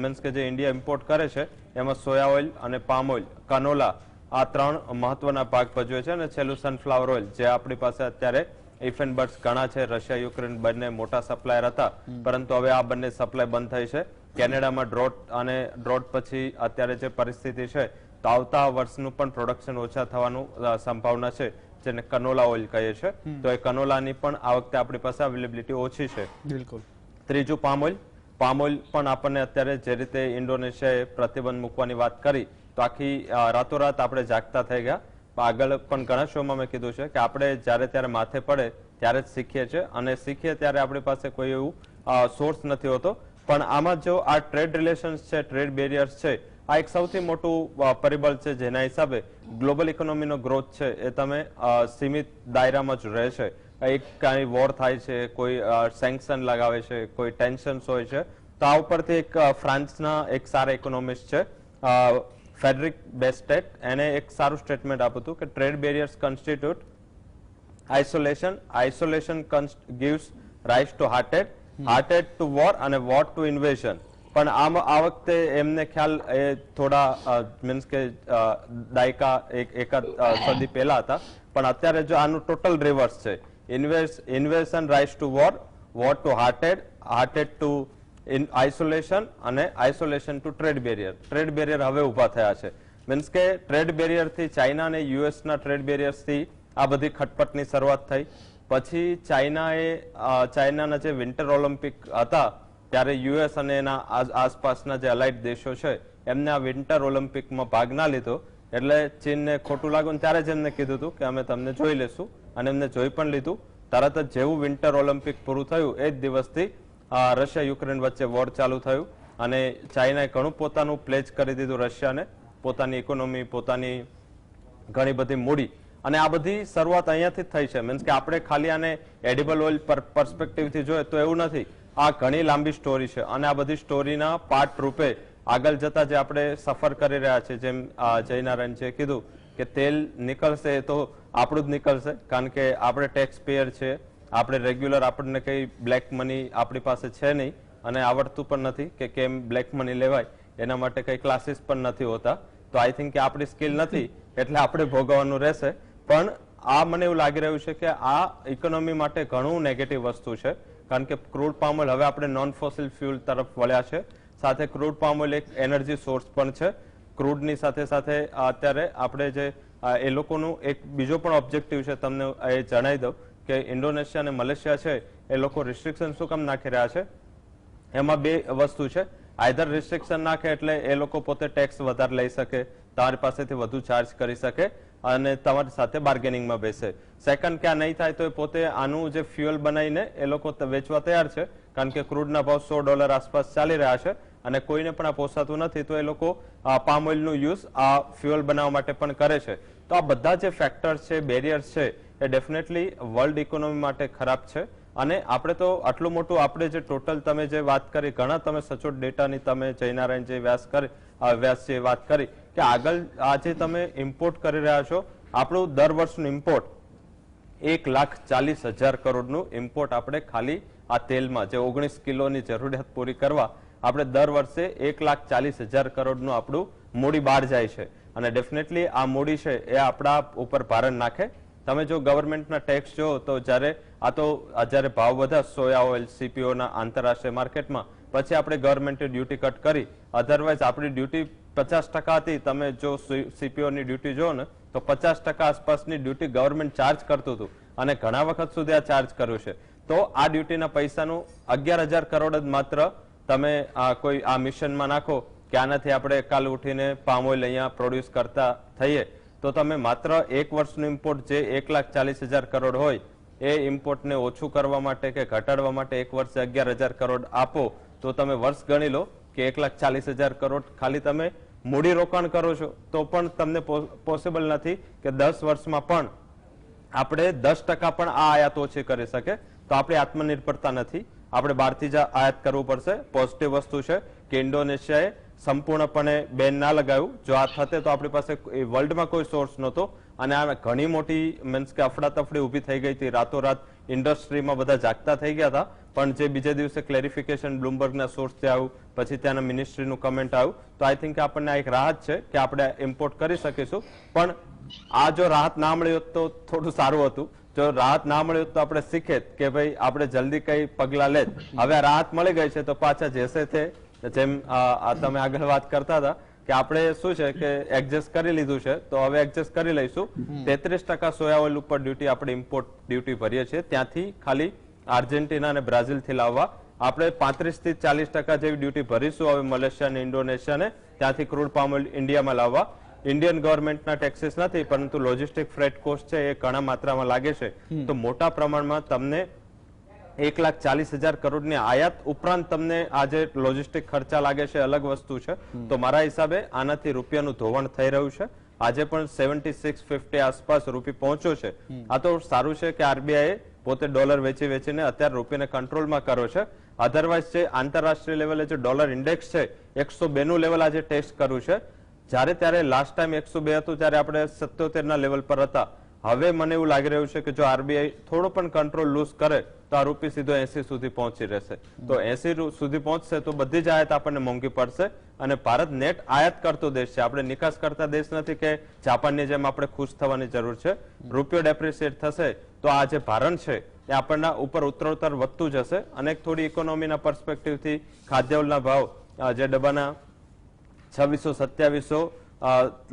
મીન્સ કે જે ઇન્ડિયા ઇમ્પોર્ટ કરે છે એમાં સોયા ઓઇલ અને પામ ઓઇલ, કનોલા, આ 3 મહત્વના ભાગ ભજવે છે. અને છેલ્લું સનફ્લાવર ઓઇલ, જે આપણી પાસે અત્યારે ઇફેનબર્ટ્સ ઘણા છે, રશિયા યુક્રેન બંને મોટા સપ્લાયર હતા, પરંતુ હવે આ બંને સપ્લાય બંધ થઈ છે. કેનેડામાં ડ્રોટ અને ડ્રોટ પછી અત્યારે જે પરિસ્થિતિ છે તો આવતા વર્ષનું પણ પ્રોડક્શન ઓછા થવાનું સંભાવના છે, જેને કનોલા ઓઇલ કહીએ છીએ. તો એ કનોલાની પણ આ વખતે આપણી પાસે અવેલેબિલિટી ઓછી છે. બિલકુલ. ત્રીજું પામ ઓઇલ. પામ ઓઇલ પણ આપણને અત્યારે જે રીતે ઇન્ડોનેશિયાએ પ્રતિબંધ મૂકવાની વાત કરી તો આખી રાતોરાત આપણે જાગતા થઈ ગયા. આગળ પણ ઘણા શોમાં મેં કીધું છે કે આપણે જ્યારે ત્યારે માથે પડે ત્યારે જ શીખીએ છીએ, અને શીખીએ ત્યારે આપણી પાસે કોઈ એવું સોર્સ નથી હોતો. પણ આમાં જો આ ટ્રેડ રિલેશન્સ છે, ટ્રેડ બેરિયર્સ છે, આ એક સૌથી મોટું પરિબળ છે જેના હિસાબે ગ્લોબલ ઇકોનોમીનો ગ્રોથ છે એ તમે સીમિત દાયરામાં જ રહે છે. એક કાંઈ વોર થાય છે, કોઈ સેન્કશન લગાવે છે, કોઈ ટેન્શન્સ હોય છે, તો આ ઉપરથી એક ફ્રાન્સના એક સારા ઇકોનોમિસ્ટ છે ફેડરિક બેસ્ટેટ, એને એક સારું સ્ટેટમેન્ટ આપ્યું હતું કે trade barriers constitute isolation, isolation gives rise to hatred, hatred to war અને વોર ટુ ઇન્વેઝન. પણ આ વખતે એમને ખ્યાલ એ થોડા મીન્સ કે દાયકા એકાદ સદી પહેલા હતા, પણ અત્યારે જો આનું ટોટલ રિવર્સ છે. ઇન્વેઝન rise two war, war two hatred, hatred two isolation અને isolation two trade barrier. Trade barrier હવે ઉભા થયા છે. મીન્સ કે ટ્રેડ બેરિયર થી ચાઇના અને યુએસના ટ્રેડ બેરિયર્સ થી આ બધી ખટપટની શરૂઆત થઈ. પછી ચાઇનાના જે વિન્ટર ઓલિમ્પિક હતા ત્યારે યુએસ અને એના આસપાસના જે અલાઇડ દેશો છે એમને આ વિન્ટર ઓલિમ્પિકમાં ભાગ ના લીધો, એટલે ચીનને ખોટું લાગ્યું. ત્યારે જ એમને કીધું હતું કે અમે તમને જોઈ લેશું, અને એમને જોઈ પણ લીધું. તરત જ જેવું વિન્ટર ઓલિમ્પિક પૂરું થયું એ જ દિવસથી રશિયા યુક્રેન વચ્ચે વોર ચાલુ થયું, અને ચાઇનાએ ઘણું પોતાનું પ્લેજ કરી દીધું રશિયાને, પોતાની ઇકોનોમી, પોતાની ઘણી બધી મૂડી. અને આ બધી શરૂઆત અહીંયાથી જ થઈ છે. મીન્સ કે આપણે ખાલી આને એડિબલ ઓઇલ પર્સપેક્ટિવથી જોઈએ તો એવું નથી, આ ઘણી લાંબી સ્ટોરી છે. અને આ બધી સ્ટોરીના પાર્ટ રૂપે આગળ જતા જે આપણે સફર કરી રહ્યા છીએ, જેમ જયનારાયણજીએ કીધું કે તેલ નીકળશે એ તો આપણું જ નીકળશે, કારણ કે આપણે ટેક્સ પેયર છે, આપણે રેગ્યુલર, આપણને કઈ બ્લેક મની આપણી પાસે છે નહીં અને આવડતું પણ નથી કે કેમ બ્લેક મની લેવાય, એના માટે કઈ ક્લાસીસ પણ નથી હોતા. તો આઈ થિંક કે આપણી સ્કિલ નથી એટલે આપણે ભોગવવાનું રહેશે. પણ આ મને એવું લાગી રહ્યું છે કે આ ઇકોનોમી માટે ઘણું નેગેટિવ વસ્તુ છે, કારણ કે ક્રૂડ પામ ઓઇલ હવે આપણે નોન ફોસિલ ફ્યુલ તરફ વળ્યા છે. સાથે ક્રૂડ પામ ઓઇલ એક એનર્જી સોર્સ પણ છે. ક્રૂડની સાથે સાથે અત્યારે આપણે જે એ લોકોનું એક બીજો પણ ઓબ્જેક્ટિવ છે, તમને એ જણાવી દઉં કે ઇન્ડોનેશિયા અને મલેશિયા છે એ લોકો રિસ્ટ્રિક્શન શું કામ નાખી રહ્યા છે, એમાં બે વસ્તુ છે. આઈધર રિસ્ટ્રિક્શન નાખે એટલે એ લોકો પોતે ટેક્સ વધારે લઈ શકે, તમારી પાસેથી વધુ ચાર્જ કરી શકે અને તમારી સાથે બાર્ગેનિંગમાં બેસે. સેકન્ડ, કે આ નહીં થાય તો એ પોતે આનું જે ફ્યુઅલ બનાવીને એ લોકો વેચવા તૈયાર છે, કારણ કે ક્રૂડના ભાવ $100 આસપાસ ચાલી રહ્યા છે અને કોઈને પણ આ પોસાતું નથી, તો એ લોકો પામ ઓઇલનું યુઝ આ ફ્યુઅલ બનાવવા માટે પણ કરે છે. તો આ બધા જે ફેક્ટર્સ છે, બેરિયર્સ છે, એ ડેફિનેટલી વર્લ્ડ ઇકોનોમી માટે ખરાબ છે. અને આપણે તો આટલું મોટું આપણે જે ટોટલ તમે જે વાત કરી ઘણા તમે સચોટ ડેટાની તમે જયનારાયણ જે વ્યાસજીએ વાત કરી કે આગળ આજે તમે ઇમ્પોર્ટ કરી રહ્યા છો, આપણું દર વર્ષનું ઇમ્પોર્ટ 1,40,000 કરોડનું ઇમ્પોર્ટ આપણે ખાલી આ તેલમાં જે 19 કિલોની જરૂરિયાત પૂરી કરવા આપણે દર વર્ષે 1,40,000 કરોડનું આપણું મૂડી બહાર જાય છે. અને ડેફિનેટલી આ મૂડી છે એ આપણા ઉપર ભારણ નાખે. તમે જો ગવર્મેન્ટના ટેક્સ જો તો જ્યારે ભાવ વધ્યા સોયા ઓઇલ સીપીઓના આંતરરાષ્ટ્રીય માર્કેટમાં, પછી આપણે ગવર્મેન્ટે ડ્યુટી કટ કરી. અધરવાઇઝ આપણી ડ્યુટી 50% હતી. તમે જો સીપીઓની ડ્યુટી જો ને તો 50% આસપાસની ડ્યુટી ગવર્મેન્ટ ચાર્જ કરતું હતું અને ઘણા વખત સુધી આ ચાર્જ કર્યું છે. તો આ ડ્યુટીના પૈસાનું 11,000 કરોડ જ માત્ર તમે કોઈ આ મિશનમાં નાખો કે આનાથી આપણે કાલ ઉઠીને પામ ઓઇલ અહીંયા પ્રોડ્યુસ કરતા થઈએ, તો તમે માત્ર એક વર્ષનું ઇમ્પોર્ટ જે 1,40,000 કરોડ હોય એ ઇમ્પોર્ટને ઓછું કરવા માટે કે ઘટાડવા માટે એક વર્ષે 11,000 કરોડ આપો તો તમે વર્ષ ગણી લો કે 1,40,000 કરોડ ખાલી તમે મૂડી રોકાણ કરો છો તો પણ તમને પોસિબલ નથી કે 10 વર્ષમાં પણ આપણે 10% પણ આ આયાત ઓછી કરી શકે. તો આપણી આત્મનિર્ભરતા નથી, આપણે બહારથી જ આયાત કરવું પડશે. પોઝિટિવ વસ્તુ છે કે ઇન્ડોનેશિયાએ સંપૂર્ણપણે બેન ના લગાવ્યું. જો આ થતે તો આપણી પાસે વર્લ્ડમાં કોઈ સોર્સ નહોતો અને આ ઘણી મોટી મીન્સ કે અફડાતફડી ઊભી થઈ ગઈ હતી. રાતોરાત ઇન્ડસ્ટ્રીમાં બધા જાગતા થઈ ગયા હતા, પણ જે બીજે દિવસે ક્લેરિફિકેશન બ્લુમબર્ગના સોર્સથી આવ્યું, પછી ત્યાંના મિનિસ્ટ્રીનું કમેન્ટ આવ્યું, તો આઈ થિંક આપણને એક રાહત છે કે આપણે ઇમ્પોર્ટ કરી શકીશું. પણ આ જો રાહત ના મળી હોત તો થોડું સારું હતું. જો રાહત ના મળી હોત તો આપણે શીખે કે ભાઈ આપણે જલ્દી કઈ પગલા લે. હવે આ રાહત મળી ગઈ છે તો પાછા જેસે તે જેમ તમે આગળ વાત કરતા હતા કે આપણે શું છે કે એડજસ્ટ કરી લીધું છે તો હવે એડજસ્ટ કરી લઈશું. 33% સોયા ઓઇલ ઉપર ડ્યુટી આપણે ઇમ્પોર્ટ ડ્યુટી ભરીએ છીએ, ત્યાંથી ખાલી આર્જેન્ટિના અને બ્રાઝિલ થી લાવવા આપણે 35 થી 40% જેવી ડ્યુટી ભરીશું. હવે મલેશિયા અને ઇન્ડોનેશિયાને ત્યાંથી ક્રૂડ પામ ઓઇલ ઇન્ડિયામાં લાવવા. ઇન્ડિયન ગવર્મેન્ટના ટેક્સીસ નથી, પરંતુ લોજિસ્ટિક ફ્રેટ કોસ્ટ છે એ ઘણા માત્રામાં લાગે છે. તો મોટા પ્રમાણમાં તમને 1,40,000 કરોડની આયાત ઉપરાંત તમને આજે લોજિસ્ટિક ખર્ચા લાગે છે, અલગ વસ્તુ છે. તો મારા હિસાબે આનાથી રૂપિયાનું ધોવાણ થઈ રહ્યું છે. આજે પણ 76.50 આસપાસ રૂપિયા પહોંચ્યો છે. આ તો સારું છે કે આરબીઆઈ પોતે ડોલર વેચીને અત્યારે રૂપિયાને કંટ્રોલમાં કર્યો છે. અધરવાઇઝ જે આંતરરાષ્ટ્રીય લેવલે જે ડોલર ઇન્ડેક્સ છે 102 નું લેવલ આજે ટેસ્ટ કર્યું છે. ત્યારે લાસ્ટ ટાઈમ 102 હતું ત્યારે આપણે 77 ના લેવલ પર હતા. હવે મને એવું લાગી રહ્યું છે કે જો આરબીઆઈ થોડો પણ કંટ્રોલ લૂઝ કરે તો આ રૂપિયા સીધો 80 સુધી પહોંચી રહેશે. તો 80 સુધી પહોંચશે તો બધી જ આયાત આપણને મોંઘી પડશે. અને ભારત નેટ આયાત કરતો દેશ છે, આપણે નિકાસ કરતા દેશ નથી કે જાપાનની જેમ આપણે ખુશ થવાની જરૂર છે. રૂપિયો ડેપ્રિસિએટ થશે તો આ જે ભારણ છે એ આપણના ઉપર ઉત્તરોત્તર વધતું જશે. અને થોડી ઇકોનોમીના પર્સપેક્ટિવથી ખાદ્યવલના ભાવ જે ડબ્બાના 2600-2700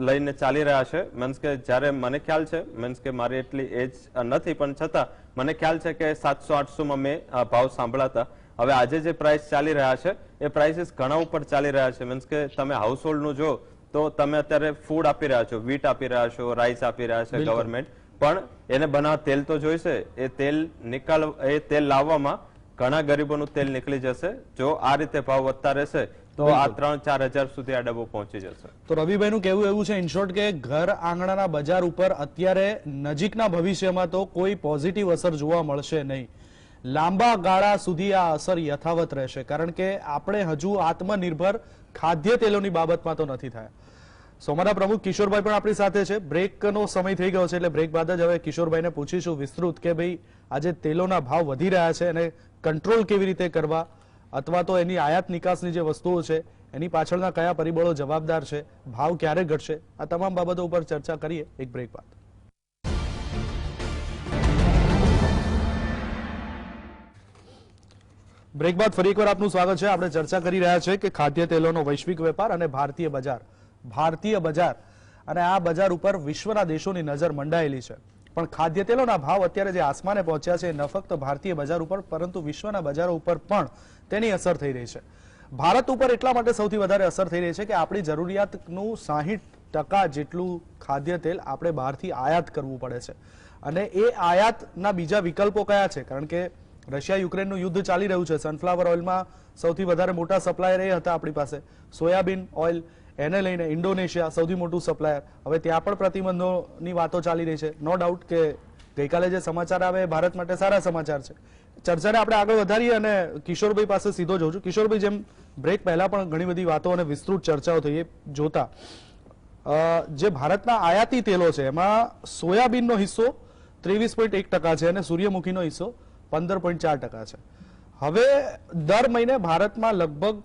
લઈને ચાલી રહ્યા છે. મીન્સ કે જ્યારે મને ખ્યાલ છે, મીન્સ કે મારી એટલી એજ નથી પણ છતાં મને ખ્યાલ છે કે 700-800 મેં ભાવ સાંભળાતા. હવે આજે જે પ્રાઇસ ચાલી રહ્યા છે એ પ્રાઇસીસ ઘણા ઉપર ચાલી રહ્યા છે. મીન્સ કે તમે હાઉસ હોલ્ડનું જો તો તમે અત્યારે ફૂડ આપી રહ્યા છો, વીટ આપી રહ્યા છો, રાઈસ આપી રહ્યા છે ગવર્મેન્ટ, પણ એને બનાવવા તેલ તો જોઈશે. એ તેલ લાવવામાં ઘણા ગરીબોનું તેલ નીકળી જશે. જો આ રીતે ભાવ વધતા રહેશે તો આ 3-4 હજાર સુધી આ ડબ્બો પહોંચી જશે. તો રવિભાઈનું કહેવું એવું છે ઇન શોર્ટ કે ઘર આંગણાના બજાર ઉપર અત્યારે નજીકના ભવિષ્યમાં તો કોઈ પોઝિટિવ અસર જોવા મળશે નહીં. લાંબા ગાળા સુધી આ અસર યથાવત રહેશે, કારણ કે આપણે હજુ આત્મનિર્ભર ખાદ્ય તેલોની બાબતમાં તો નથી થયા. સોમાના પ્રમુખ કિશોરભાઈ પણ આપણી સાથે છે. બ્રેકનો સમય થઈ ગયો છે એટલે બ્રેક બાદ જ હવે કિશોરભાઈને પૂછીશું વિસ્તૃત કે ભાઈ આજે તેલોના ભાવ વધી રહ્યા છે અને કંટ્રોલ કેવી રીતે કરવા, અથવા તો એની આયાત નિકાસની જે વસ્તુઓ છે એની પાછળના કયા પરિબળો જવાબદાર છે, ભાવ ક્યારે ઘટશે, આ તમામ બાબતો ઉપર ચર્ચા કરીએ એક બ્રેક બાદ. બ્રેક બાદ ફરી એકવાર આપનું સ્વાગત છે. આપણે ચર્ચા કરી રહ્યા છે કે ખાદ્ય તેલોનો વૈશ્વિક વેપાર અને ભારતીય બજાર અને આ બજાર ઉપર વિશ્વના દેશોની નજર મંડાયેલી છે. પણ ખાદ્ય તેલોના ભાવ અત્યારે જે આસમાને પહોંચ્યા છે ન ફક્ત ભારતીય બજાર ઉપર પરંતુ વિશ્વના બજારો ઉપર પણ તેની અસર થઈ રહી છે. ભારત ઉપર એટલા માટે સૌથી વધારે અસર થઈ રહી છે કે આપણી જરૂરિયાતનું 60% જેટલું ખાદ્ય તેલ આપણે બહારથી આયાત કરવું પડે છે. અને એ આયાતના બીજા વિકલ્પો કયા છે? કારણ કે રશિયા યુક્રેનનું યુદ્ધ ચાલી રહ્યું છે. સનફ્લાવર ઓઇલમાં સૌથી વધારે મોટા સપ્લાયર એ હતા આપણી પાસે. સોયાબીન ઓઇલ એને લઈને ઇન્ડોનેશિયા સૌથી મોટું સપ્લાયર. હવે ત્યાં પણ પ્રતિબંધોની વાતો ચાલી રહી છે. નો ડાઉટ કે ગઈકાલે જે સમાચાર આવે એ ભારત માટે સારા સમાચાર છે. ચર્ચાને આપણે આગળ વધારીએ અને કિશોરભાઈ પાસે સીધો જઉં છું. કિશોરભાઈ, જેમ બ્રેક પહેલા પણ ઘણી બધી વાતો અને વિસ્તૃત ચર્ચાઓ થઈ, જોતા જે ભારતના આયાતી તેલો છે એમાં સોયાબીનનો હિસ્સો 23.1% છે અને સૂર્યમુખીનો હિસ્સો 15.4% છે. હવે દર મહિને ભારતમાં લગભગ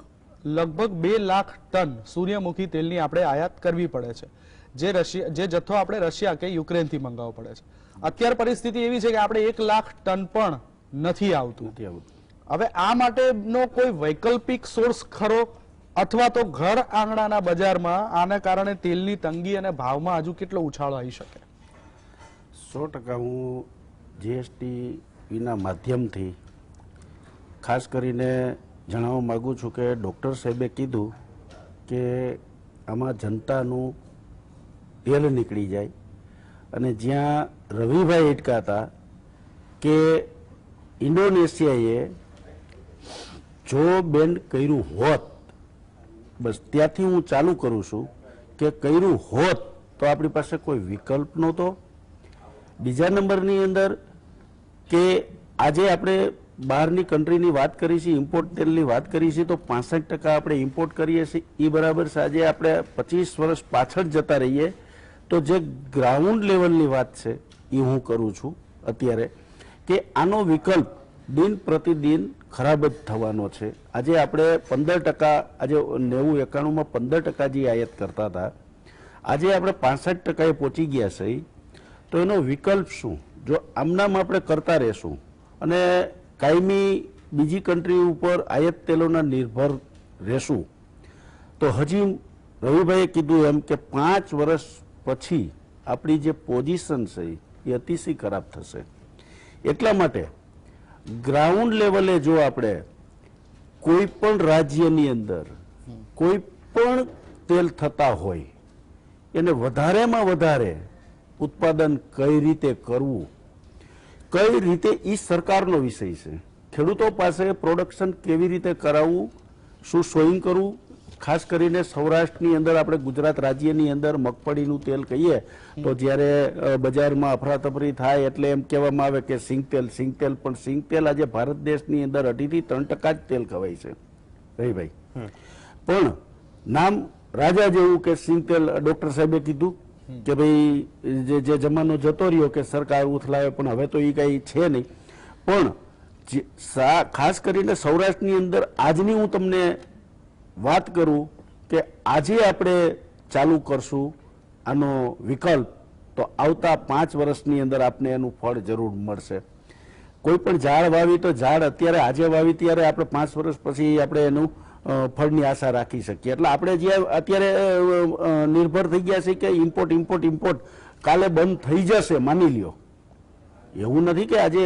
2 લાખ ટન સૂર્યમુખી તેલની આપણે આયાત કરવી પડે છે, જે જથ્થો આપણે રશિયા કે યુક્રેનથી મંગાવવો પડે છે. અત્યારે પરિસ્થિતિ એવી છે કે આપણે 1 લાખ ટન પણ નથી આવતું. હવે આ માટેનો કોઈ વૈકલ્પિક સોર્સ ખરો, અથવા તો ઘર આંગણાના બજારમાં આના કારણે તેલની તંગી અને ભાવમાં હજુ કેટલો ઉછાળો આવી શકે? 100% હું જીએસટી ના માધ્યમથી ખાસ કરીને જણાવવા માગું છું કે ડૉક્ટર સાહેબે કીધું કે આમાં જનતાનું તેલ નીકળી જાય, અને જ્યાં રવિભાઈ અટકાતા કે ઇન્ડોનેશિયાએ જો બેન કર્યું હોત, બસ ત્યાંથી હું ચાલુ કરું છું કે કર્યું હોત તો આપણી પાસે કોઈ વિકલ્પ નહોતો. બીજા નંબરની અંદર કે આજે આપણે બહારની કન્ટ્રીની વાત કરી છે, ઇમ્પોર્ટ તેલની વાત કરી છે, તો 65% આપણે ઇમ્પોર્ટ કરીએ છીએ એ બરાબર છે. આજે આપણે 25 વર્ષ પાછળ જતા રહીએ તો જે ગ્રાઉન્ડ લેવલની વાત છે એ હું કરું છું અત્યારે, કે આનો વિકલ્પ દિન પ્રતિદિન ખરાબ જ થવાનો છે. આજે આપણે 15%, આજે 90-91માં 15% જે આયાત કરતા હતા, આજે આપણે 65% પહોંચી ગયા છે. તો એનો વિકલ્પ શું? જો આમનામ આપણે કરતા રહેશું અને કાયમી બીજી કન્ટ્રી ઉપર આયાત તેલોના નિર્ભર રહેશું તો હજી રવિભાઈએ કીધું એમ કે 5 વર્ષ પછી આપણી જે પોઝિશન છે એ અતિશય ખરાબ થશે. એટલા માટે ગ્રાઉન્ડ લેવલે જો આપણે કોઈ પણ રાજ્યની અંદર કોઈ પણ તેલ થતા હોય એને વધારેમાં વધારે ઉત્પાદન કઈ રીતે કરવું, કઈ રીતે એ સરકારનો વિષય છે. ખેડૂતો પાસે પ્રોડક્શન કેવી રીતે કરાવવું, શું સોઈંગ કરવું. ખાસ કરીને સૌરાષ્ટ્રની અંદર આપણે ગુજરાત રાજ્યની અંદર મગફળીનું તેલ કહીએ તો જ્યારે બજારમાં અફરાતફરી થાય એટલે એમ કહેવામાં આવે કે સિંગતેલ, પણ સિંગતેલ આજે ભારત દેશની અંદર 2.5 થી 3% જ તેલ ખવાય છે ભાઈ. પણ નામ રાજા જેવું કે સિંગતેલ, ડોક્ટર સાહેબે કીધું કે ભાઈ જે જમાનો જતો રહ્યો કે સરકાર ઉથલાવે, પણ હવે તો એ કઈ છે નહીં. પણ ખાસ કરીને સૌરાષ્ટ્રની અંદર આજની હું તમને વાત કરું કે આજે આપણે ચાલુ કરશું આનો વિકલ્પ તો આવતા 5 વર્ષની અંદર આપને એનું ફળ જરૂર મળશે. કોઈ પણ ઝાડ વાવી તો ઝાડ અત્યારે આજે વાવી ત્યારે આપણે 5 વર્ષ પછી આપણે એનું ફળની આશા રાખી શકીએ. એટલે આપણે જે અત્યારે નિર્ભર થઈ ગયા છે કે ઇમ્પોર્ટ કાલે બંધ થઈ જશે માની લ્યો, એવું નથી કે આજે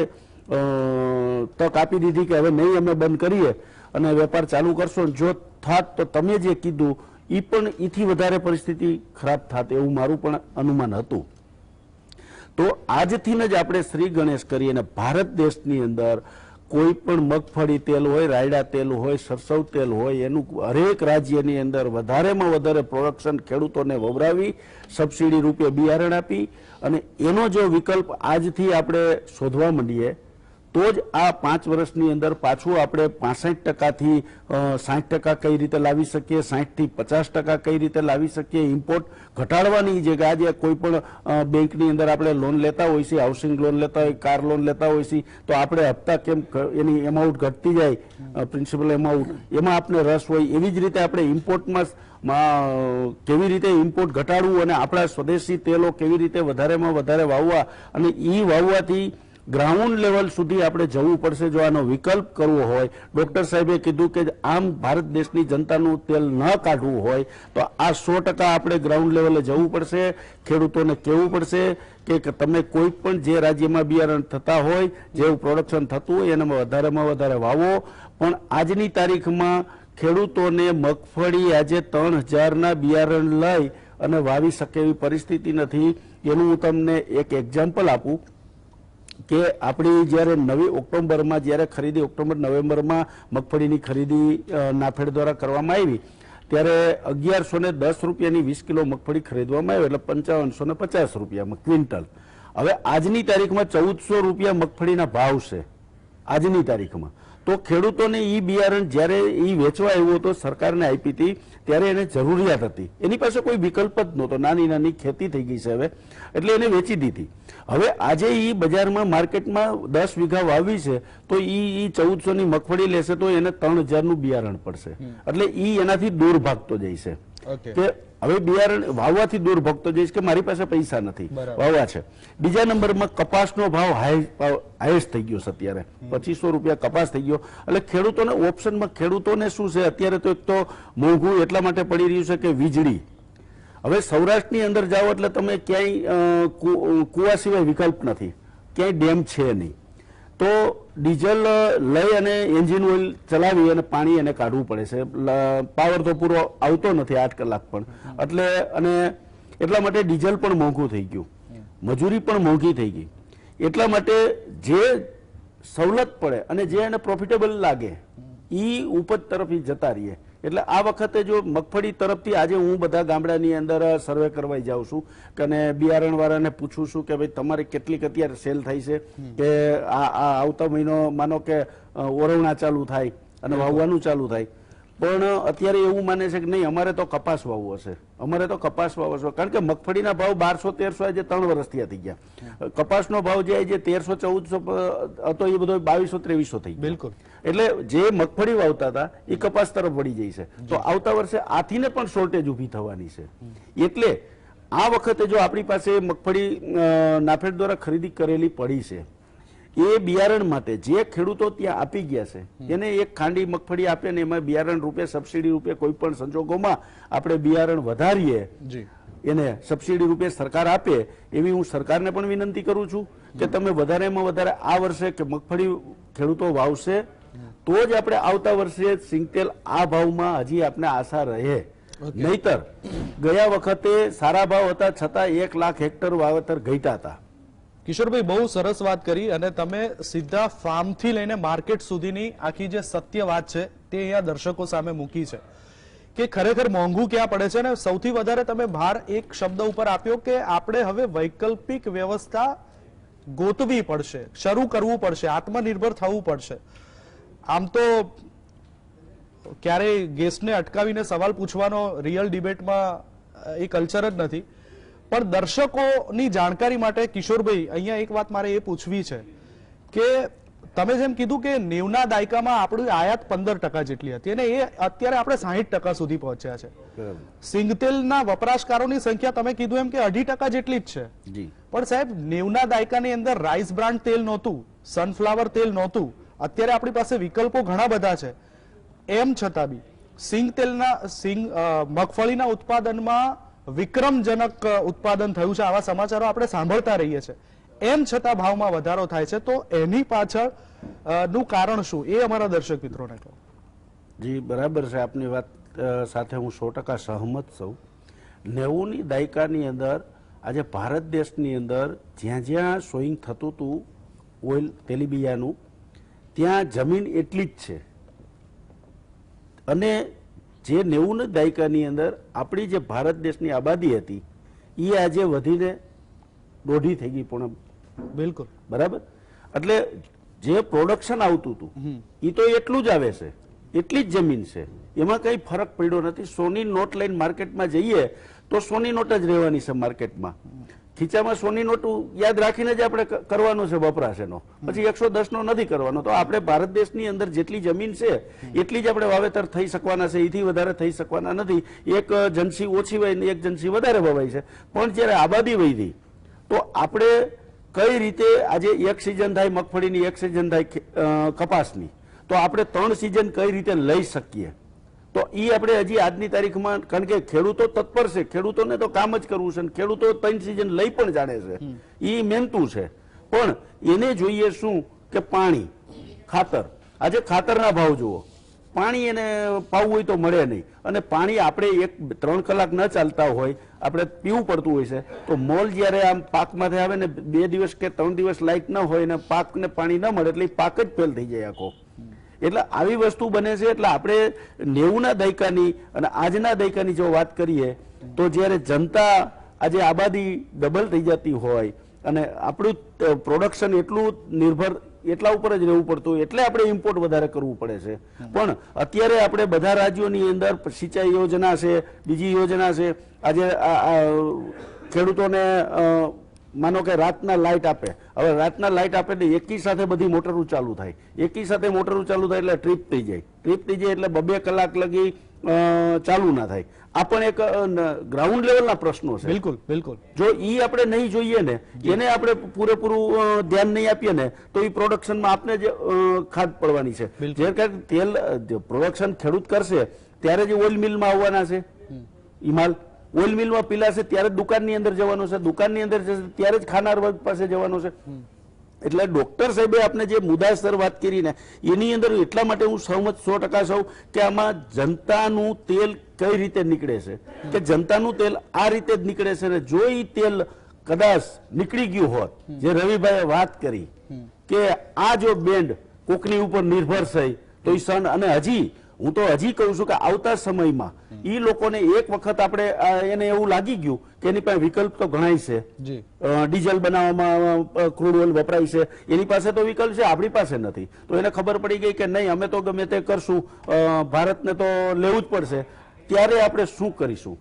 તક આપી દીધી કે હવે નહીં અમે બંધ કરીએ અને વેપાર ચાલુ કરશો. જો થાત તો તમે જે કીધું એ પણ એથી વધારે પરિસ્થિતિ ખરાબ થાત એવું મારું પણ અનુમાન હતું. તો આજથી જ આપણે શ્રી ગણેશ કરીએ અને ભારત દેશની અંદર કોઈ પણ મગફળી તેલ હોય, રાયડા તેલ હોય, સરસવ તેલ હોય, એનું હરેક રાજ્યની અંદર વધારેમાં વધારે પ્રોડક્શન ખેડૂતોને વવરાવી સબસિડી રૂપે બિયારણ આપી અને એનો જો વિકલ્પ આજથી આપણે શોધવા માંડીએ તો જ આ 5 વર્ષની અંદર પાછું આપણે 65% થી 60% કઈ રીતે લાવી શકીએ, 60 થી 50% કઈ રીતે લાવી શકીએ. ઇમ્પોર્ટ ઘટાડવાની જગ્યાએ આજે કોઈ પણ બેંકની અંદર આપણે લોન લેતા હોય છે, હાઉસિંગ લોન લેતા હોય, કાર લોન લેતા હોય છે, તો આપણે હપ્તા કેમ એની એમાઉન્ટ ઘટતી જાય, પ્રિન્સિપલ એમાઉન્ટ, એમાં આપણે રસ હોય. એવી જ રીતે આપણે ઇમ્પોર્ટમાં કેવી રીતે ઇમ્પોર્ટ ઘટાડવું અને આપણા સ્વદેશી તેલો કેવી રીતે વધારેમાં વધારે વાવવા અને એ વાવવાથી ગ્રાઉન્ડ લેવલ સુધી આપણે જવું પડશે. જો આનો વિકલ્પ કરવો હોય, ડોક્ટર સાહેબે કીધું કે આમ ભારત દેશની જનતાનું તેલ ન કાઢવું હોય તો આ 100% આપણે ગ્રાઉન્ડ લેવલે જવું પડશે. ખેડૂતોને કહેવું પડશે કે તમે કોઈ પણ જે રાજ્યમાં બિયારણ થતા હોય, જેવું પ્રોડક્શન થતું હોય એનામાં વધારેમાં વધારે વાવો. પણ આજની તારીખમાં ખેડૂતોને મગફળી આજે 3000ના બિયારણ લઈ અને વાવી શકે એવી પરિસ્થિતિ નથી. એનું હું તમને એક એક્ઝામ્પલ આપું કે આપણી જ્યારે 9 ઓક્ટોબરમાં જ્યારે ખરીદી, ઓક્ટોબર-નવેમ્બરમાં મગફળીની ખરીદી નાફેડ દ્વારા કરવામાં આવી ત્યારે 1110 રૂપિયાની 20 કિલો મગફળી ખરીદવામાં આવી, એટલે 5550 રૂપિયામાં ક્વિન્ટલ. હવે આજની તારીખમાં 1400 રૂપિયા મગફળીના ભાવ છે આજની તારીખમાં, તો ખેડૂતોને ઈ બિયારણ જ્યારે ઈ વેચવા આવ્યો તો સરકારને આપી હતી ત્યારે એને જરૂરિયાત હતી, એની પાસે કોઈ વિકલ્પ જ નહોતો, નાની નાની ખેતી થઈ ગઈ છે હવે, એટલે એને વેચી દીધી. હવે આજે ઈ બજારમાં માર્કેટમાં 10 વીઘા વાવી છે તો ઈ 1400 ની મગફળી લેશે તો એને 3000 નું બિયારણ પડશે, એટલે ઈ એનાથી દૂર ભાગતો જાય છે કે હવે બિયારણ વાવવાથી દૂર ભાગતો જઈશ કે મારી પાસે પૈસા નથી વાવવા છે. બીજા નંબરમાં કપાસનો ભાવ હાઈએસ્ટ થઈ ગયો છે અત્યારે, 2500 રૂપિયા કપાસ થઈ ગયો, એટલે ખેડૂતોને ઓપ્શનમાં ખેડૂતોને શું છે અત્યારે તો એક તો મોંઘું એટલા માટે પડી રહ્યું છે કે વીજળી. હવે સૌરાષ્ટ્રની અંદર જાઓ એટલે તમે ક્યાંય કુવા સિવાય વિકલ્પ નથી, ક્યાંય ડેમ છે નહીં, તો ડીઝલ લઈ અને એન્જિન ઓઇલ ચલાવી અને પાણી એને કાઢવું પડે છે, પાવર તો પૂરો આવતો નથી 8 કલાક પણ, એટલે અને એટલા માટે ડીઝલ પણ મોંઘું થઈ ગયું, મજૂરી પણ મોંઘી થઈ ગઈ, એટલા માટે જે સવલત પડે અને જે એને પ્રોફિટેબલ લાગે ઈ ઉપજ તરફ જતા રહીએ. એટલે આ વખતે જો મગફળી તરફથી આજે હું બધા ગામડાની અંદર સર્વે કરવા જાઉં છું અને બિયારણ વાળાને પૂછું છું કે ભાઈ તમારે કેટલીક અત્યારે સેલ થાય છે કે આ આવતા મહિનો માનો કે ઓરવણા ચાલુ થાય અને વાવવાનું ચાલુ થાય, પણ અત્યારે એવું માને છે કે નહીં અમારે તો કપાસ વાવવો હશે, અમારે તો કપાસ વાવવો છે, કારણ કે મગફળીના ભાવ 1200-1300 આજે 3 વર્ષ થયા થઈ ગયા, કપાસનો ભાવ જે 1300-1400 હતો એ બધો 2200-2300 થઈ ગયો. બિલકુલ, એટલે જે મગફળી વાવતા હતા એ કપાસ તરફ વળી જાય છે, તો આવતા વર્ષે આથીને પણ શોર્ટેજ ઊભી થવાની છે. એટલે આ વખતે જો આપણી પાસે મગફળી નાફેડ દ્વારા ખરીદી કરેલી પડી છે, એ બિયારણ માટે જે ખેડૂતો ત્યાં આપી ગયા છે એને એક ખાંડી મગફળી આપે ને એમાં બિયારણ રૂપે સબસિડી રૂપે કોઈ પણ સંજોગોમાં આપણે બિયારણ વધારીએ, એને સબસિડી રૂપે સરકાર આપે એવી હું સરકારને પણ વિનંતી કરું છું કે તમે વધારેમાં વધારે આ વર્ષે કે મગફળી ખેડૂતો વાવશે તો જ આપણે આવતા વર્ષે સિંગતેલ આ ભાવમાં હજી આપણે આશા રહે, નહીતર ગયા વખતે સારા ભાવ હતા છતાં 1 લાખ હેક્ટર વાવેતર ઘટ્યા હતા. કિશોરભાઈ બહુ સરસ વાત કરી અને તમે સીધા ફાર્મથી લઈને માર્કેટ સુધીની આખી જે સત્ય વાત છે તે અહીંયા દર્શકો સામે મૂકી છે કે ખરેખર મોંઘું ક્યાં પડે છે, અને સૌથી વધારે તમે ભાર એક શબ્દ ઉપર આપ્યો કે આપણે હવે વૈકલ્પિક વ્યવસ્થા ગોતવી પડશે, શરૂ કરવું પડશે, આત્મનિર્ભર થવું પડશે. આમ તો ક્યારેય ગેસ્ટને અટકાવીને સવાલ પૂછવાનો રિયલ ડિબેટમાં એ કલ્ચર જ નથી, પણ દર્શકોની જાણકારી માટે કિશોરભાઈ અહીંયા એક વાત મારે એ પૂછવી છે કે તમે જેમ કીધું કે 90ના દાયકામાં આપણી આયાત 15% જેટલી હતી અને એ અત્યારે આપણે 60% સુધી પહોંચ્યા છે. સિંગતેલના વપરાશકારોની સંખ્યા તમે કીધું એમ કે 2.5% જેટલી જ છે, પણ સાહેબ 90ના દાયકાની અંદર રાઈસ બ્રાન્ડ તેલ નહોતું, સનફ્લાવર તેલ નહોતું, અત્યારે આપણી પાસે વિકલ્પો ઘણા બધા છે, એમ છતાં બી મગફળીના ઉત્પાદનમાં વિક્રમજનક ઉત્પાદન થયું છે, આવા સમાચારો આપણે સાંભળતા રહીએ છીએ, એમ છતાં ભાવમાં વધારો થાય છે, તો એની પાછળ નું કારણ શું એ અમારા દર્શક મિત્રોને કહો. જી બરાબર છે, આપની વાત સાથે હું 100% સહમત છું. 90ની દાયકાની અંદર આજે ભારત દેશની અંદર જ્યાં જ્યાં સોઈંગ થતું હતું ઓઇલ તેલીબિયાનું ત્યાં જમીન એટલી જ છે, અને જે 90ના દાયકાની અંદર આપણી જે ભારત દેશની આબાદી હતી એ આજે વધીને 1.5 થઈ ગઈ પણ. બિલકુલ બરાબર, એટલે જે પ્રોડક્શન આવતું હતું એ તો એટલું જ આવે છે, એટલી જ જમીન છે, એમાં કઈ ફરક પડ્યો નથી. સોની નોટ લઈને માર્કેટમાં જઈએ તો સોની નોટ જ રહેવાની છે માર્કેટમાં, ખીચામાં સોની નોટ યાદ રાખીને જ આપણે કરવાનો છે વપરાશ એનો, પછી 110 નો નથી કરવાનો. તો આપણે ભારત દેશની અંદર જેટલી જમીન છે એટલી જ આપણે વાવેતર થઈ શકવાના છે, એથી વધારે થઈ શકવાના નથી. એક જનસી ઓછી હોય ને એક જનસી વધારે વવાય છે, પણ જ્યારે આબાદી વધી તો આપણે કઈ રીતે આજે એક સિઝન થાય મગફળીની, એક સિઝન થાય કપાસની, તો આપણે 3 સિઝન કઈ રીતે લઈ શકીએ, તો એ આપણે હજી આજની તારીખમાં, કારણ કે ખેડૂતો તત્પર છે, ખેડૂતોને તો કામ જ કરવું છે, ખેડૂતો 3 સિઝન લઈ પણ જાણે છે, એ મહેનતું છે, પણ એને જોઈએ શું કે પાણી, ખાતર. આજે ખાતરના ભાવ જુઓ, પાણી એને પાવું હોય તો મળે નહીં, અને પાણી આપણે 3 કલાક ન ચાલતા હોય આપણે પીવું પડતું હોય છે, તો મોલ જયારે આમ પાકમાંથી આવે ને 2 દિવસ કે 3 દિવસ લાઇટ ન હોય ને પાકને પાણી ન મળે એટલે પાક જ ફેલ થઈ જાય આખો. એટલે આવી વસ્તુ બને છે. એટલે આપણે 90ના દાયકાની અને આજના દાયકાની જો વાત કરીએ તો જ્યારે જનતા આજે આબાદી ડબલ થઈ જતી હોય અને આપણું પ્રોડક્શન એટલું નિર્ભર એટલા ઉપર જ રહેવું પડતું હોય એટલે આપણે ઇમ્પોર્ટ વધારે કરવું પડે છે. પણ અત્યારે આપણે બધા રાજ્યોની અંદર સિંચાઈ યોજના છે, બીજી યોજના છે. આજે ખેડૂતોને માનો કે રાતના લાઇટ આપે, હવે રાતના લાઇટ આપે એટલે એકી સાથે બધી મોટરો ચાલુ થાય, એકી સાથે મોટરો ચાલુ થાય એટલે ટ્રીપ થઈ જાય, ટ્રીપ થઈ જાય એટલે 2 કલાક લગી ચાલુ ના થાય. આ પણ એક ગ્રાઉન્ડ લેવલના પ્રશ્નો છે. બિલકુલ બિલકુલ. જો ઈ આપણે નહીં જોઈએ ને, એને આપણે પૂરેપૂરું ધ્યાન નહીં આપીએ ને તો ઈ પ્રોડક્શનમાં આપને જ ખાદ પડવાની છે. જે કારણ તેલ પ્રોડક્શન ખેડૂત કરશે ત્યારે જ ઓઇલ મિલમાં આવવાના છે. ઈ માલ ઓઇલ મિલમાં પીલાશે ત્યારે દુકાનની અંદર જવાનો છે, દુકાનની અંદર જશે ત્યારે જ ખાનાર વર્ગ પાસે જવાનો છે. એટલે ડોક્ટર સાહેબે આપણે જે મુદ્દાસર વાત કરી ને એની અંદર એટલા માટે હું સહમત 100% છું કે આમાં જનતાનું તેલ કઈ રીતે નીકળે છે, કે જનતાનું તેલ આ રીતે જ નીકળે છે. ને જો એ તેલ કદાચ નીકળી ગયું હોત, જે રવિભાઈએ વાત કરી કે આ જો બેન્ડ કોકની ઉપર નિર્ભર છે તો એ સન, અને હું તો હજી કહું છું કે આવતા સમયમાં ઈ લોકોને એક વખત આપણે એને એવું લાગી ગયું કે એની પાસે વિકલ્પ તો ઘણાય છે, ડીઝલ બનાવવામાં ક્રૂડ ઓઇલ વપરાય છે, એની પાસે તો વિકલ્પ છે, આપણી પાસે નથી. તો એને ખબર પડી ગઈ કે નહીં, અમે તો ગમે તે કરશું, ભારતને તો લેવું જ પડશે. ત્યારે આપણે શું કરીશું?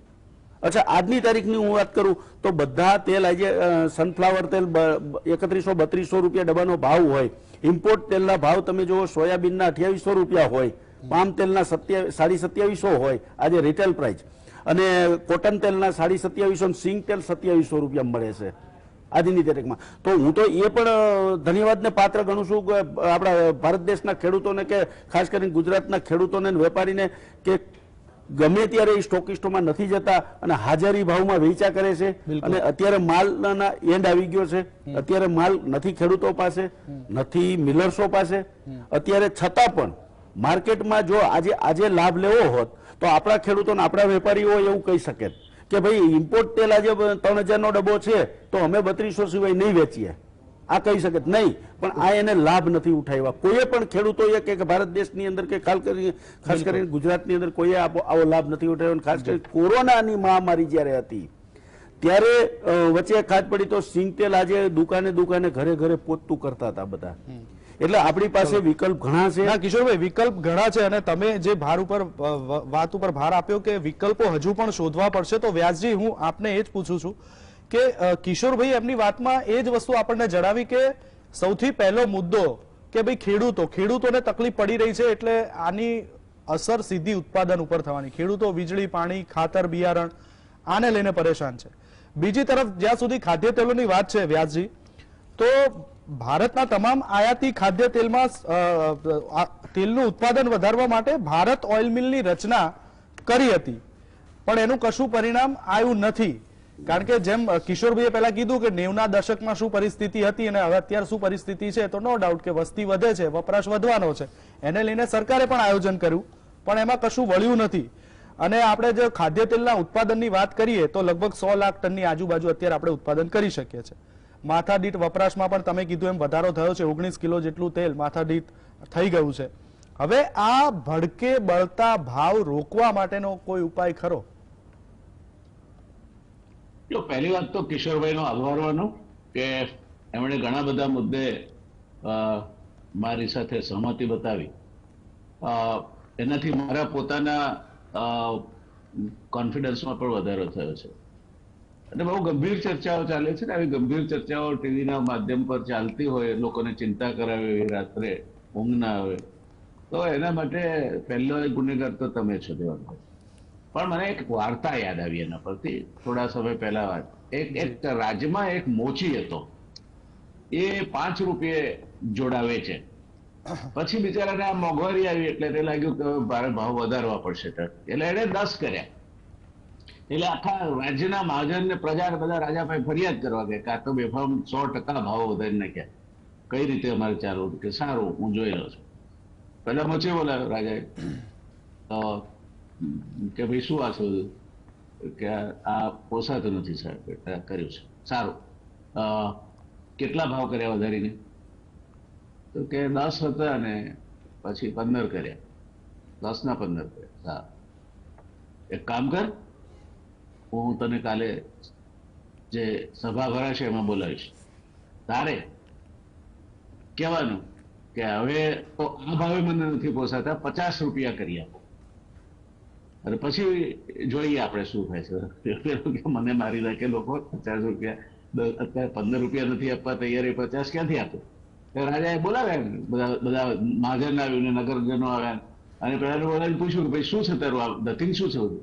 અચ્છા, આજની તારીખની હું વાત કરું તો બધા તેલ આજે સનફ્લાવર તેલ 3100-3200 રૂપિયા ડબ્બાનો ભાવ હોય, ઇમ્પોર્ટ તેલના ભાવ તમે જુઓ સોયાબીનના 2800 રૂપિયા હોય, પામ તેલના 2750 હોય આજે રિટેલ પ્રાઇસ, અને કોટન તેલના 2750, સિંગ તેલ 2700 રૂપિયા મળે છે આજની તારીખમાં. તો હું તો એ પણ ધન્યવાદને પાત્ર ગણું છું કે આપણા ભારત દેશના ખેડૂતોને, કે ખાસ કરીને ગુજરાતના ખેડૂતોને, વેપારીને, કે ગમે ત્યારે એ સ્ટોકિસ્ટોમાં નથી જતા અને હાજરી ભાવમાં વેચા કરે છે. અને અત્યારે માલના એન્ડ આવી ગયો છે, અત્યારે માલ નથી ખેડૂતો પાસે, નથી મિલર્સો પાસે. અત્યારે છતાં પણ માર્કેટમાં જો આજે લાભ લેવો હોત તો આપણા ખેડૂતોને, આપણા વેપારીઓ એવું કહી શકે કે ભાઈ ઇમ્પોર્ટ તેલ આજે 3000 નો ડબ્બો છે તો અમે 3200 સિવાય નહીં વેચીએ, આ કહી શકે નહીં. પણ આ એને લાભ નથી ઉઠાવ્યા કોઈએ પણ ખેડૂતોએ, કે ભારત દેશની અંદર કે ખાસ કરીને ગુજરાતની અંદર કોઈએ આવો લાભ નથી ઉઠાવ્યો. ખાસ કરીને કોરોનાની મહામારી જ્યારે હતી ત્યારે વચ્ચે ખાદ પડી તો સિંગ તેલ આજે દુકાને દુકાને ઘરે ઘરે પહોંચતું કરતા હતા બધા. એટલે આપણી પાસે વિકલ્પ ઘણા છે. ના કિશોરભાઈ, વિકલ્પ ઘણા છે અને તમે જે વાત ઉપર ભાર આપ્યો કે વિકલ્પો હજુ પણ શોધવા પડશે, તો વ્યાસજી હું આપને એ જ પૂછું છું કે કિશોરભાઈ એમની વાતમાં એ જ વસ્તુ આપણને જણાવી કે સૌથી પહેલો મુદ્દો કે ભાઈ ખેડૂતોને તકલીફ પડી રહી છે એટલે આની અસર સીધી ઉત્પાદન ઉપર થવાની. ખેડૂતો વીજળી, પાણી, ખાતર, બિયારણ આને લઈને પરેશાન છે. બીજી તરફ જ્યાં સુધી ખાદ્ય તેલોની વાત છે વ્યાસજી, તો ભારતના તમામ આયાતી ખાદ્ય તેલમાં તેલનું ઉત્પાદન વધારવા માટે ભારત ઓઇલ મિલની રચના કરી હતી, પણ એનું કશું પરિણામ આવ્યું નથી. કારણ કે જેમ કિશોરભાઈએ પહેલા કીધું કે 90ના દશકમાં શું પરિસ્થિતિ હતી અને હવે અત્યારે શું પરિસ્થિતિ છે, તો નો ડાઉટ કે વસ્તી વધે છે, વપરાશ વધવાનો છે, એને લઈને સરકારે પણ આયોજન કર્યું, પણ એમાં કશું વળ્યું નથી. અને આપણે જે ખાદ્ય તેલના ઉત્પાદનની વાત કરીએ તો લગભગ 100 લાખ ટનની આજુબાજુ અત્યારે આપણે ઉત્પાદન કરી શકીએ છીએ. માથા દીઠ વપરાશમાં પણ તમે કીધું એમ વધારો થયો છે, 19 કિલો જેટલું તેલ માથા દીઠ થઈ ગયું છે. હવે આ ભડકે બળતા ભાવ રોકવા માટેનો કોઈ ઉપાય ખરો? જો પહેલી વાત તો કિશોરભાઈનો આભાર માનો કે એમણે ઘણા બધા મુદ્દે મારી સાથે સહમતિ બતાવી. એનાથી મારા પોતાના કોન્ફિડન્સમાં પણ વધારો થયો છે. અને બહુ ગંભીર ચર્ચાઓ ચાલે છે ને, આવી ગંભીર ચર્ચાઓ ટીવીના માધ્યમ પર ચાલતી હોય, લોકોને ચિંતા કરાવે, રાત્રે ઊંઘ ના આવે, તો એના માટે પહેલો ગુનેગાર તો તમે છો દેવાભાઈ. પણ મને એક વાર્તા યાદ આવી એના પરથી થોડા સમય પહેલા. વાત એક રાજ્યમાં એક મોચી હતો, એ 5 રૂપિયે જોડાવે છે. પછી બિચારાને આ મોંઘવારી આવી એટલે એને લાગ્યું કે ભારે ભાવ વધારવા પડશે, એટલે એને 10 કર્યા. એટલે આખા રાજ્યના મહાજન ને પ્રજા બધા રાજાભાઈ ફરિયાદ કરવા ગયા કે આ તો બેફામ 100% ભાવ વધારી નાખ્યા, કઈ રીતે અમારે ચાલુ? કે સારું, હું જોઈ લઉં છું. પેલા મોચે બોલાવ્યો રાજાએ, કે ભાઈ શું આ શોધ્યું? કે આ પોસાતું નથી સાહેબ, એટલે કર્યું છે. સારું, કેટલા ભાવ કર્યા વધારીને? તો કે 10 હતા અને પછી 15 કર્યા, 10 ના 15 કર્યા. સારું, એક કામ કર, હું તને કાલે જે સભા ભરાશે એમાં બોલાવીશ. તારે કહેવાનું કે હવે તો આ ભાવે મને નથી પોસાતા, 50 રૂપિયા કરી આપો, અને પછી જોઈએ આપણે શું થાય છે. મને મારી નાખે લોકો 50 રૂપિયા, અત્યારે 15 રૂપિયા નથી આપવા તૈયાર, 50 ક્યાંથી આપે? રાજાએ બોલાવ્યા, બધા મહાજન આવ્યું ને નગરજનો આવ્યા, અને પેલા બોલાવીને પૂછ્યું કે ભાઈ શું છે તારું, આ નથિંગ શું છે બધું?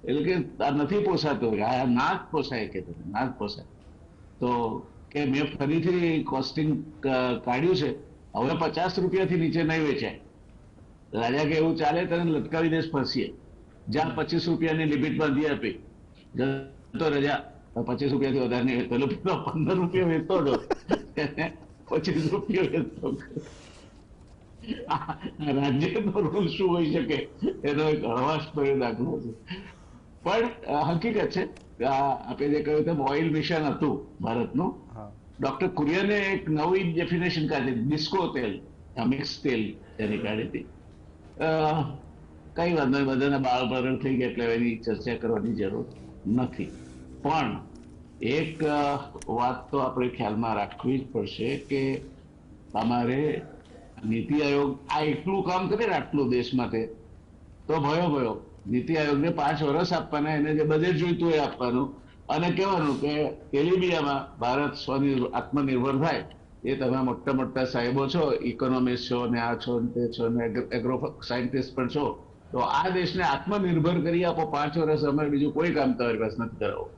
એટલે કે આ નથી પોસાતું, આ ના જ પોસાય, કે તમે ના જ પોસાય. તો કે મેં ફરીથી કોસ્ટિંગ કાઢ્યું છે, હવે 50 રૂપિયાથી નીચે નહીં વેચાય. રાજા કે એવું ચાલે, તને લટકાવી દેશ ફરસીએ, જ્યાં 25 રૂપિયાની લિમિટ બાંધી આપી, તો રજા 25 રૂપિયાથી વધારે નહીં. પેલો 15 રૂપિયા વેચતો હતો, 25 રૂપિયા વેચતો. રાજ્યનો રૂલ શું હોઈ શકે એનો એક હળવાશભર્યો દાખલો છે. પણ હકીકત છે, આપણે જે કહ્યું તેમ ઓઇલ મિશન હતું ભારતનું, ડોક્ટર કુરિયને એક નવી ડેફિનેશન કાઢી, ડિસ્કો તેલ, મિક્સ તેલ એની કાઢી હતી. કઈ વાંધો નહીં, બધાના બાળ બરણ થઈ ગયા એટલે એની ચર્ચા કરવાની જરૂર નથી. પણ એક વાત તો આપણે ખ્યાલમાં રાખવી જ પડશે કે તમારે નીતિ આયોગ આ એકલું કામ કરે ને આટલું દેશ માટે, તો ભયો નીતિ આયોગને 5 વર્ષ આપવાના, એને જે બજેટ જોઈતું એ આપવાનું, અને કહેવાનું કે તેલીબિયામાં ભારત આત્મનિર્ભર થાય. એ તમે મોટા મોટા સાહેબો છો, ઇકોનોમિસ્ટ છો ને આ છો ને તે છો ને એગ્રો સાયન્ટિસ્ટ પણ છો, તો આ દેશને આત્મનિર્ભર કરી આપો 5 વર્ષ, અમે બીજું કોઈ કામ તમારી પાસે નથી કરાવો.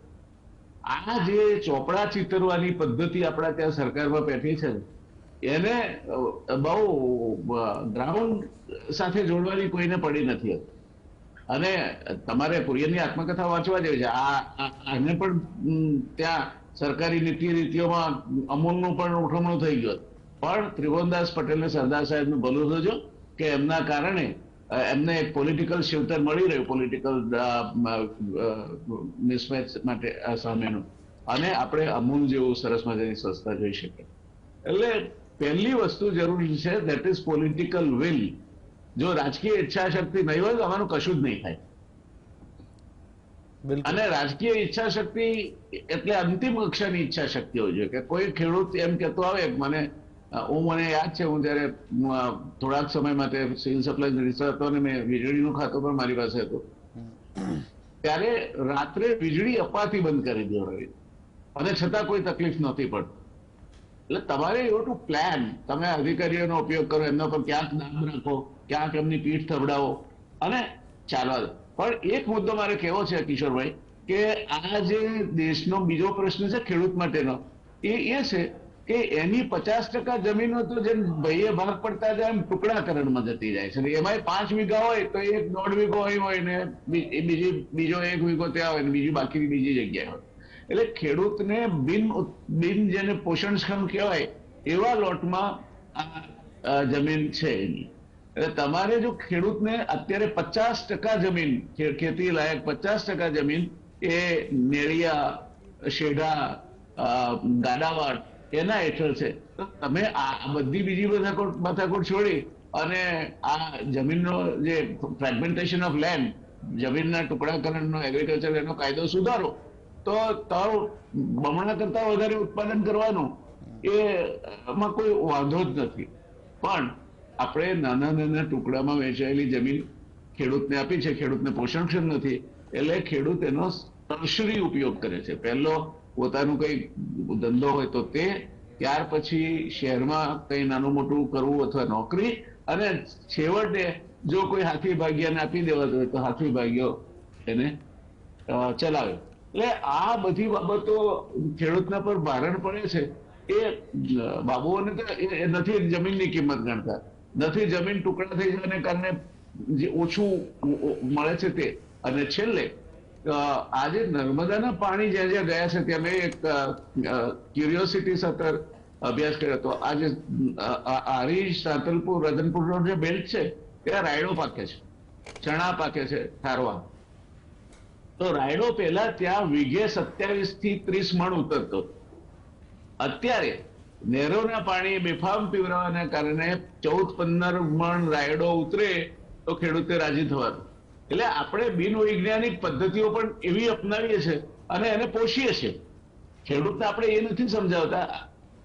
આ જે ચોપડા ચિતરવાની પદ્ધતિ આપણા ત્યાં સરકારમાં બેઠી છે, એને બહુ ગ્રાઉન્ડ સાથે જોડવાની કોઈને પડી નથી. અને તમારે કુરિયનની આત્મકથા વાંચવા જેવી છે. આને પણ ત્યાં સરકારી નીતિ રીતિઓમાં અમૂલનું પણ ઉઠમણું થઈ ગયું, પણ ત્રિભુવનદાસ પટેલને સરદાર સાહેબનું ભલું થજો કે એમના કારણે એમને એક પોલિટિકલ શિલ્ટર મળી રહ્યું, પોલિટિકલ મિસમેચ માટે સામેનું, અને આપણે અમૂલ જેવું સરસ મજાની સંસ્થા જોઈ શકીએ. એટલે પહેલી વસ્તુ જરૂરી છે, દેટ ઇઝ પોલિટિકલ વિલ. જો રાજકીય ઈચ્છા શક્તિ નહીં હોય તો આમાંનું કશું જ નહીં થાય. અને રાજકીય ઈચ્છા શક્તિ એટલે અંતિમ કક્ષાની ઈચ્છા શક્તિ હોય છે. કે કોઈ ખેડૂત એમ કહેતો આવે, મને યાદ છે, હું જયારે થોડાક સમય માટે સિવિલ સપ્લાય મિનિસ્ટર હતો અને મેં વીજળીનું ખાતું પણ મારી પાસે હતું, ત્યારે રાત્રે વીજળી અપાતી બંધ કરી દેવાય, અને છતાં કોઈ તકલીફ નહોતી પડતી. એટલે તમારે એવું ટુ પ્લાન, તમે અધિકારીઓનો ઉપયોગ કરો, એમના પર ક્યાંક દાબ રાખો, ક્યાંક એમની પીઠ થબડાવો અને ચાલવા દો. પણ એક મુદ્દો મારે કહેવો છે કિશોરભાઈ, કે આ જે દેશનો બીજો પ્રશ્ન છે ખેડૂત માટેનો, એ છે કે એની 50% જમીનો તો જેમ ભાઈએ ભાગ પડતા જાય એમ ટુકડાકરણમાં જતી જાય છે. એમાં 5 વીઘા હોય તો 1.5 વીઘો અહીં હોય ને બીજો 1 વીઘો ત્યાં હોય ને બીજું બાકી બીજી જગ્યાએ હોય. એટલે ખેડૂતને બિન જેને પોષણક્ષમ કહેવાય એવા લોટમાં આ જમીન છે એની. એટલે તમારે જો ખેડૂતને અત્યારે 50% જમીન, ખેતી લાયક 50% જમીન એ નેળિયા, શેઢા, ગાડાવાડ એના હેઠળ છે, તો તમે આ બધી બીજી મથાકોટ છોડી અને આ જમીનનો જે ફ્રેગમેન્ટેશન ઓફ લેન્ડ, જમીનના ટુકડાકરણનો, એગ્રીકલ્ચર એનો કાયદો સુધારો, તો બમણા કરતા વધારે ઉત્પાદન કરવાનું એમાં કોઈ વાંધો જ નથી. પણ આપણે નાના ટુકડામાં વહેંચાયેલી જમીન ખેડૂતને આપી છે, ખેડૂતને પોષણક્ષમ નથી, એટલે ખેડૂત એનો તરશરી ઉપયોગ કરે છે. પહેલો પોતાનું કઈ ધંધો હોય તો તે, ત્યાર પછી શહેરમાં કઈ નાનું મોટું કરવું અથવા નોકરી, અને છેવટે જો કોઈ હાથી ભાગ્યાને આપી દેવાતો હોય તો હાથી ભાગ્યો એને ચલાવે. એટલે આ બધી બાબતો ખેડૂતના પર ભારણ પડે છે. એ બાબુઓને તો એ નથી જમીનની કિંમત ગણતા, નથી જમીન ટુકડા થઈ જવાને કારણે જે ઓછું મળે છે તે. અને છેલ્લે આજે નર્મદાના પાણી જ્યાં જ્યાં ગયા છે ત્યાં મેં એક ક્યુરિયોસિટી સાથે અભ્યાસ કર્યો હતો. આજે આરી, સાંતલપુર, રતનપુરનો જે બેલ્ટ છે ત્યાં રાયડો પાકે છે, ચણા પાકે છે, ઠારવા. તો રાયડો પહેલા ત્યાં વીઘે 27 થી 30 મણ ઉતરતો. અત્યારે નહેરોના પાણી બેફામ પીવરાવાના કારણે 14-15 મણ રાયડો ઉતરે તો ખેડૂતે રાજી થવાનું. એટલે આપણે બિનવૈજ્ઞાનિક પદ્ધતિઓ પણ એવી અપનાવીએ છીએ અને એને પોષીએ છીએ. ખેડૂતને આપણે એ નથી સમજાવતા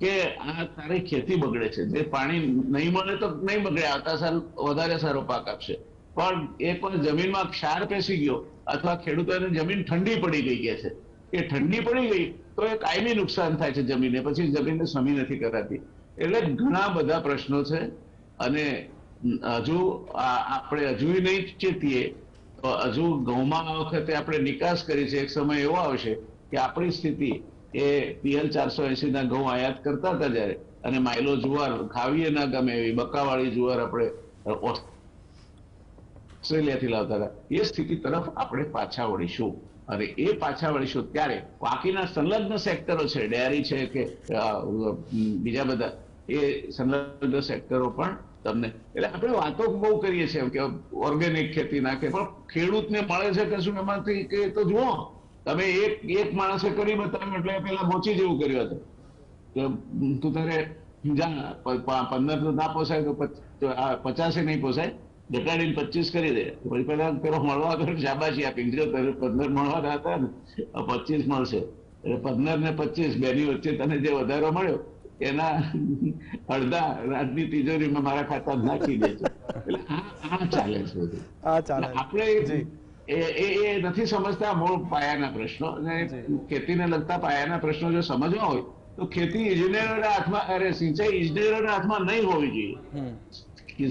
કે આ તારી ખેતી બગડે છે, જે પાણી નહીં મળે તો નહીં બગડે, આવતા સાલ વધારે સારો પાક આપશે, પણ એક વાર જમીનમાં ક્ષાર પેસી ગયો અથવા ખેડૂતોને જમીન ઠંડી પડી ગઈ કે છે, એ ઠંડી પડી ગઈ તો એ કાયમી નુકસાન થાય છે જમીનને, પછી જમીનને સમી નથી કરાતી. એટલે ઘણા બધા પ્રશ્નો છે અને હજુ આપણે હજુ નહીં ચેતીએ તો હજુ ઘઉંમાં આ વખતે આપણે નિકાસ કરી છે, એક સમય એવો આવશે કે આપણી સ્થિતિ એ PL 480 ના ઘઉં આયાત કરતા હતા જયારે, અને માયલો જુવાર ખાવીએ ના ગમે એવી બકાવાળી જુવાર આપણે ઓસ્ટ્રેલિયાથી લાવતા હતા, એ સ્થિતિ તરફ આપણે પાછા વળીશું. અને એ પાછા વળીશું ત્યારે બાકીના સંલગ્ન સેક્ટરો છે, ડેરી છે કે બીજા બધા એ સંલગ્ન સેક્ટરો પણ તમને, એટલે આપણે વાતો બહુ કરીએ છીએ કે ઓર્ગેનિક ખેતી નાખે, પણ ખેડૂતને મળે છે કશું એમાંથી કે તો જુઓ તમે, એક માણસે કરી બતાવ્યું એટલે પેલા મોચી જેવું કર્યું હતું કે તું તારે 15 તો ના પોસાય તો 50 નહીં પોસાય, ઘટાડીને 25 કરી દે. પછી પેલા પેલો મળવા તો શાબાશી આપી, જો તારે 15 મળવાના હતા ને 25 મળશે, એટલે 15 ને 25 બેની વચ્ચે તને જે વધારો મળ્યો એના અડધા રાજની તિજોરીમાં મારા ખાતા નાખી દે છે. એટલે આ ચાલે છે બધું. આપણે એ નથી સમજતા મૂળ પાયાના પ્રશ્નો, અને ખેતીને લગતા પાયાના પ્રશ્નો જો સમજવા હોય તો ખેતી ઇજનેરોના હાથમાં, અરે સિંચાઈ ઇજનેરોના હાથમાં નહીં હોવી જોઈએ.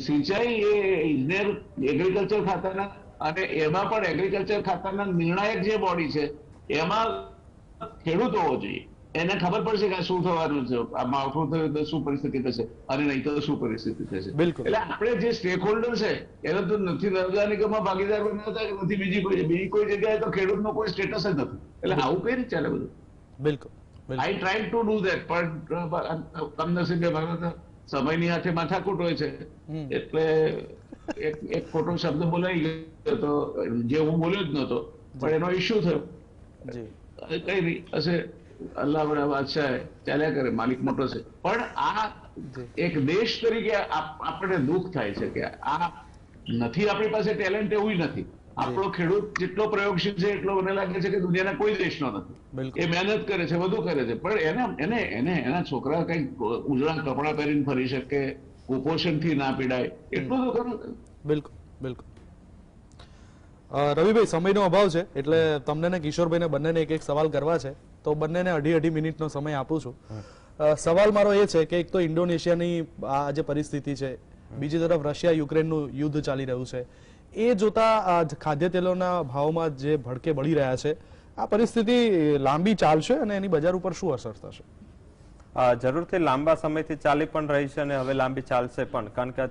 સિંચાઈ એ ઇજનેર એગ્રીકલ્ચર ખાતાના, અને એમાં પણ એગ્રીકલ્ચર ખાતાના નિર્ણાયક જે બોડી છે એમાં ખેડૂત હોવો જોઈએ. એને ખબર પડશે કે શું થવાનું છે, આ માવઠું થયું તો શું પરિસ્થિતિ થશે અને નહીં તો શું પરિસ્થિતિ થશે. એટલે આપણે જે સ્ટેક હોલ્ડર છે એને તો નથી નર્મદા નિગમમાં ભાગીદાર બનાવતા કે નથી બીજી કોઈ જગ્યાએ તો ખેડૂતનો કોઈ સ્ટેટસ જ નથી. એટલે આવું કઈ રીતે ચાલે બધું? બિલકુલ, આઈ ટ્રાય ટુ ડુ ધેટ, પણ કમનસીબે મારો તો સમયની હાથે માથાકૂટ હોય છે, એટલે એક ખોટો શબ્દ બોલાઈ ગયો તો જે હું બોલ્યો જ નહોતો, પણ એનો ઇસ્યુ થયો. કઈ નહીં હશે, અલ્લાહ બડા બાદશાહ ચાલ્યા કરે, માલિક મોટો છે. પણ આ એક દેશ તરીકે આપણે દુઃખ થાય છે કે આ નથી, આપણી પાસે ટેલેન્ટ એવું નથી. આપણો ખેડૂત જેટલો પ્રયોગશીલ છે એટલો મને લાગે છે કે દુનિયાના કોઈ દેશનો નથી. એ મહેનત કરે છે, બધું કરે છે, પણ એને એના છોકરા કઈ ઉજળા કપડા પહેરીને ફરી શકે, કુપોષણથી ના પીડાય, એટલું તો ખરું. બિલકુલ બિલકુલ. રવિભાઈ, સમયનો અભાવ છે એટલે તમને ને કિશોરભાઈને બંનેને એક સવાલ કરવા છે, તો બંનેને 2.5 મિનિટનો સમય આપું છું. સવાલ મારો એ છે કે એક તો ઇન્ડોનેશિયાની આ જે પરિસ્થિતિ છે, બીજી તરફ રશિયા યુક્રેનનું યુદ્ધ ચાલી રહ્યું છે, એ જોતા ખાદ્ય તેલોના ભાવમાં જે ભડકે બળી રહ્યા છે, આ પરિસ્થિતિ લાંબી ચાલશે અને એની બજાર ઉપર શું અસર થશે? જરૂરથી લાંબા સમયથી ચાલી પણ રહી છે અને હવે લાંબી ચાલશે પણ, કારણ કે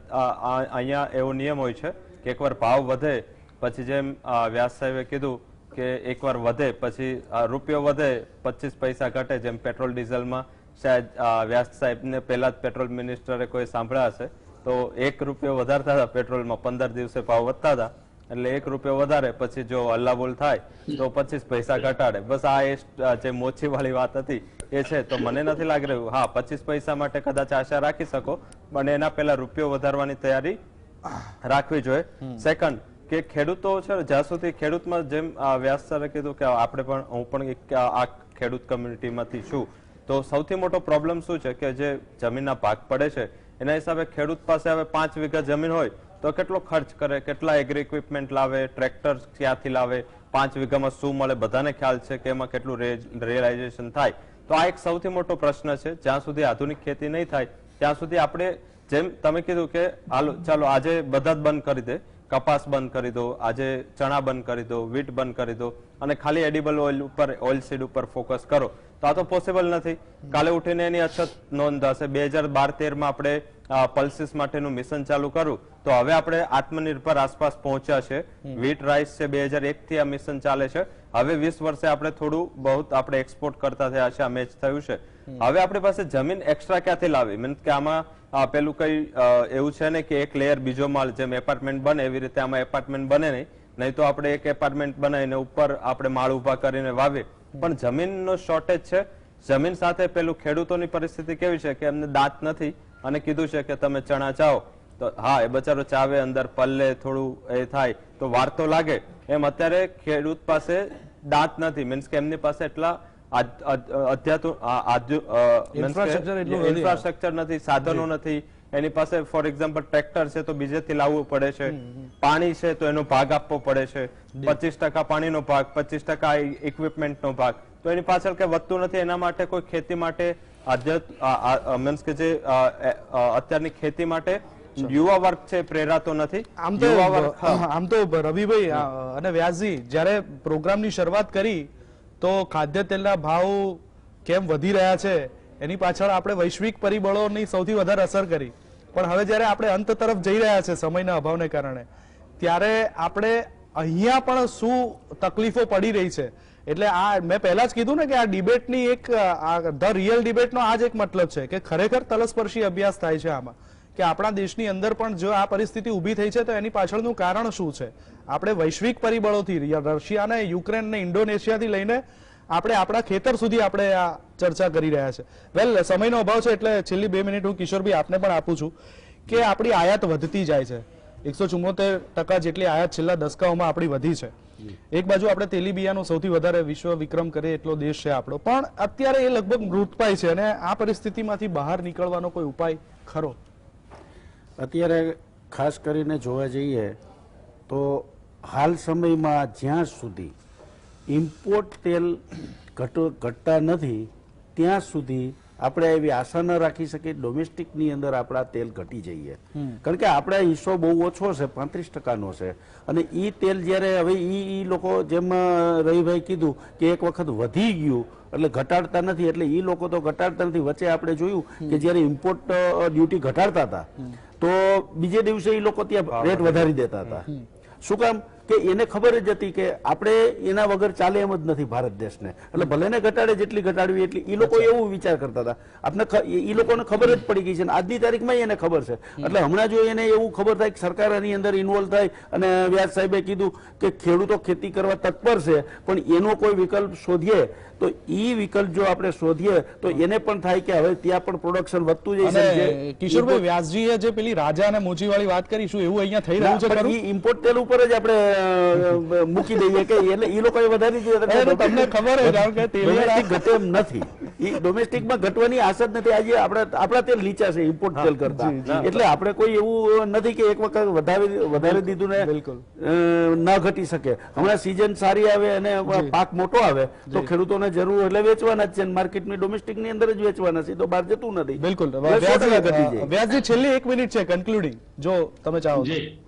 અહીંયા એવો નિયમ હોય છે કે એકવાર ભાવ વધે પછી, જેમ વ્યાસ સાહેબે કીધું કે એકવાર વધે પછી રૂપિયો વધે 25 પૈસા ઘટે, જેમ પેટ્રોલ ડીઝલમાં શાયદ વ્યાસ સાહેબને પહેલા જ પેટ્રોલ મિનિસ્ટરે કોઈ સાંભળ્યા હશે તો 1 રૂપિયો વધારતા હતા પેટ્રોલમાં, 15 દિવસે ભાવ વધતા હતા, એટલે 1 રૂપિયો વધારે પછી જો હલ્લાબોલ થાય તો 25 પૈસા ઘટાડે. બસ આ જે મોચી વાળી વાત હતી એ છે. તો મને નથી લાગી રહ્યું, હા 25 પૈસા માટે કદાચ આશા રાખી શકો, પણ એના પહેલા રૂપિયો વધારવાની તૈયારી રાખવી જોઈએ. સેકન્ડ કે ખેડૂતો છે, જ્યાં સુધી ખેડૂતમાં જેમ વ્યાસ સરે કીધું કે આપણે પણ, હું પણ આ ખેડૂત કમ્યુનિટીમાંથી છું, તો સૌથી મોટો પ્રોબ્લેમ શું છે કે જે જમીનના ભાગ પડે છે એના હિસાબે ખેડૂત પાસે હવે 5 વીઘા જમીન હોય તો કેટલો ખર્ચ કરે, કેટલા એગ્રી ઇક્વિપમેન્ટ લાવે, ટ્રેક્ટર ક્યાંથી લાવે, 5 વીઘામાં શું મળે, બધાને ખ્યાલ છે કે એમાં કેટલું રિયલાઇઝેશન થાય. તો આ એક સૌથી મોટો પ્રશ્ન છે. જ્યાં સુધી આધુનિક ખેતી નહીં થાય ત્યાં સુધી આપણે, જેમ તમે કીધું કે ચાલો આજે બધા જ બંધ કરી દે, કપાસ બંધ કરી દો, આજે ચણા બંધ કરી દો, વીટ બંધ કરી દો અને ખાલી એડિબલ ઓઇલ ઉપર, ઓઇલ સીડ ઉપર ફોકસ કરો, તો આ તો પોસિબલ નથી. કાલે ઉઠીને એની અછત નોંધાશે. 2012-13માં આપણે પલ્સીસ માટેનું મિશન ચાલુ કર્યું તો હવે આપણે આત્મનિર્ભર આસપાસ પહોંચ્યા છે. વીટ રાઈસ છે 2001 થી આ મિશન ચાલે છે. હવે 20 વર્ષે આપણે થોડું બહુ આપણે એક્સપોર્ટ કરતા થયા છે, આ મેચ થયું છે. હવે આપણી પાસે જમીન એક્સ્ટ્રા ક્યાંથી લાવી? મીન્સ કે આમાં પેલું કઈ એવું છે ને કે એક લેયર બીજો માળ, જેમ એપાર્ટમેન્ટ બને એવી રીતે આમાં એપાર્ટમેન્ટ બને નહીં તો આપણે એક એપાર્ટમેન્ટ બનાવીને ઉપર આપણે માળ ઉભા કરીને વાવીએ, પણ જમીનનો શોર્ટેજ છે. જમીન સાથે પેલું ખેડૂતોની પરિસ્થિતિ કેવી છે કે એમને દાંત નથી અને કીધું છે કે તમે ચણા ચાવો તો હા એ બચારો ચાવે, અંદર પલ્લે થોડું એ થાય તો વાર તો લાગે. એમ અત્યારે ખેડૂત પાસે દાંત નથી, મીન્સ કે એમની પાસે એટલા Infrastructure એટલું નથી. ઇન્ફ્રાસ્ટ્રક્ચર નથી, સાધનો નથી, એની પાસે ફોર એક્ઝામ્પલ ટ્રેક્ટર છે તો બીજેથી લાવવું પડે છે, પાણી છે તો એનો ભાગ આપવો પડે છે, 25% પાણીનો ભાગ, 25% ઇક્વિપમેન્ટનો ભાગ, તો એની પાછળ કઈ વધતું નથી. એના માટે કોઈ ખેતી માટે મીન્સ કે જે અત્યારની ખેતી માટે યુવા વર્ગ છે પ્રેરાતો નથી. આમ તો રવિભાઈ અને વ્યાસજી જ્યારે પ્રોગ્રામની શરૂઆત કરી તો ખાદ્ય તેલના ભાવ કેમ વધી રહ્યા છે એની પાછળ આપણે વૈશ્વિક પરિબળોની સૌથી વધારે અસર કરી, પણ હવે જ્યારે આપણે અંત તરફ જઈ રહ્યા છે સમયના અભાવને કારણે, ત્યારે આપણે અહીંયા પણ શું તકલીફો પડી રહી છે. એટલે આ મેં પહેલા જ કીધું ને કે આ ડિબેટની એક ધ રિયલ ડિબેટનો આ જ એક મતલબ છે કે ખરેખર તલસ્પર્શી અભ્યાસ થાય છે આમાં કે આપણા દેશની અંદર પણ જો આ પરિસ્થિતિ ઊભી થઈ છે તો એની પાછળનું કારણ શું છે. આપણે વૈશ્વિક પરિબળોથી રશિયાને, યુક્રેનને, ઇન્ડોનેશિયાથી લઈને આપણે આપણા ખેતર સુધી આપણે આ ચર્ચા કરી રહ્યા છે. વેલ, સમયનો અભાવ છે એટલે છેલ્લી 2 મિનિટ હું કિશોરભાઈ આપને પણ આપું છું કે આપણી આયાત વધતી જાય છે. 174% જેટલી આયાત છેલ્લા દસકાઓમાં આપણી વધી છે. એક બાજુ આપણે તેલીબિયાનો સૌથી વધારે વિશ્વ વિક્રમ કરે એટલો દેશ છે આપણો, પણ અત્યારે એ લગભગ મૃતપાય છે અને આ પરિસ્થિતિમાંથી બહાર નીકળવાનો કોઈ ઉપાય ખરો? અત્યારે ખાસ કરીને જોવા જઈએ તો હાલ સમયમાં જ્યાં સુધી ઇમ્પોર્ટ તેલ ઘટતા નથી ત્યાં સુધી આપણે એવી આશા ન રાખી શકીએ ડોમેસ્ટિકની અંદર આપણા તેલ ઘટી જઈએ, કારણ કે આપણા હિસ્સો બહુ ઓછો છે, 35%નો છે. અને ઈ તેલ જ્યારે હવે ઈ લોકો જેમ રવિભાઈ કીધું કે એક વખત વધી ગયું એટલે ઘટાડતા નથી, એટલે ઈ લોકો તો ઘટાડતા નથી. વચ્ચે આપણે જોયું કે જ્યારે ઇમ્પોર્ટ ડ્યુટી ઘટાડતા હતા તો બીજે દિવસે ઈ લોકો ત્યાં રેટ વધારી દેતા હતા. શું કામ? કે એને ખબર જ હતી કે આપણે એના વગર ચાલે એમ જ નથી ભારત દેશને, એટલે ભલે ને ઘટાડે જેટલી ઘટાડવી એટલી. એ લોકો એવું વિચાર કરતા હતા. આપણે એ લોકોને ખબર જ પડી ગઈ છે, આજની તારીખમાં એને ખબર છે. એટલે હમણાં જો એને એવું ખબર થાય કે સરકાર એની અંદર ઇન્વોલ્વ થાય, અને વ્યાસ સાહેબે કીધું કે ખેડૂતો ખેતી કરવા તત્પર છે પણ એનો કોઈ વિકલ્પ શોધીએ તો ઈ વિકલ્પ જો આપણે શોધીએ તો એને પણ થાય કે હવે ત્યાં પણ પ્રોડક્શન વધતું જશે. કિશોરભાઈ, વ્યાસજીએ જે પેલી રાજા અને મોચી વાળી વાત કરી, શું એવું અહીંયા થઈ રહ્યું છે ખરું? ઇમ્પોર્ટ તેલ ઉપર જ આપણે મૂકી દઈએ કે એટલે એ લોકોએ વધારી દીધું. તમને ખબર છે કે ડોમેસ્ટિક ઘટે એમ નથી, એ ડોમેસ્ટિકમાં ઘટવાની આશ જ નથી. આજે આપણા તેલ નીચા છે ઇમ્પોર્ટ તેલ કરતા, એટલે આપણે કોઈ એવું નથી કે એક વખત વધારે દીધું ને બિલકુલ ન ઘટી શકે. હમણાં સીઝન સારી આવે અને પાક મોટો આવે તો ખેડૂતોને જરૂર એટલે વેચવાના જ છે, માર્કેટની ડોમેસ્ટિકની અંદર જ વેચવાના છે, તો બહાર જતું નથી. બિલકુલ. ઘટી વ્યાસજી, છેલ્લી 1 મિનિટ છે કન્ક્લુડિંગ, જો તમે ચાહો. જી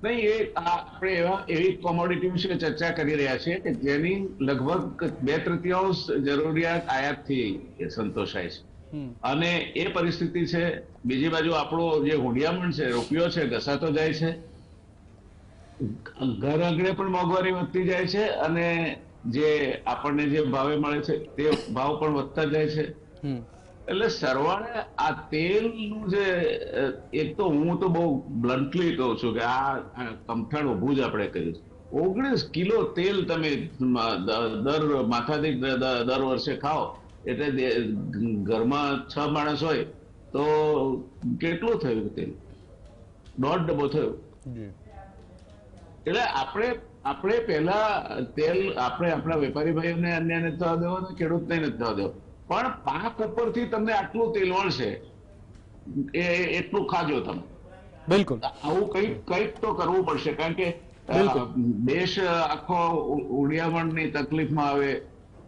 નહીં, આપણે એવી કોમોડિટી વિશે ચર્ચા કરી રહ્યા છીએ કે જેની લગભગ 2/3 જરૂરિયાત આયાતથી સંતોષાય છે, અને એ પરિસ્થિતિ છે. બીજી બાજુ આપણો જે હુંડિયામણ છે, રૂપિયો છે, ઘસાતો જાય છે, ઘર આંગણે પણ મોંઘવારી વધતી જાય છે, અને જે આપણને જે ભાવે મળે છે તે ભાવ પણ વધતા જાય છે. એટલે સરવાળે આ તેલનું જે એક તો હું તો બહુ બ્લન્ટલી કહું છું કે આ કમઠાણ ઊભું જ આપણે કર્યું છે. 19 કિલો તેલ તમે માથાદીઠ દર વર્ષે ખાઓ એટલે ઘરમાં 6 માણસ હોય તો કેટલું થયું તેલ? 1.5 ડબ્બો થયું. એટલે આપણે પહેલા તેલ આપણે આપણા વેપારી ભાઈઓને અન્યને થવા દેવો, ખેડૂતને નથી થવા દેવો, પણ પાક ઉપરથી તમને આટલું તેલ મળશે એ એટલું ખાજો તમે. બિલકુલ. આવું કંઈક તો કરવું પડશે, કારણ કે દેશ આખો ઉડિયામણની તકલીફમાં આવે,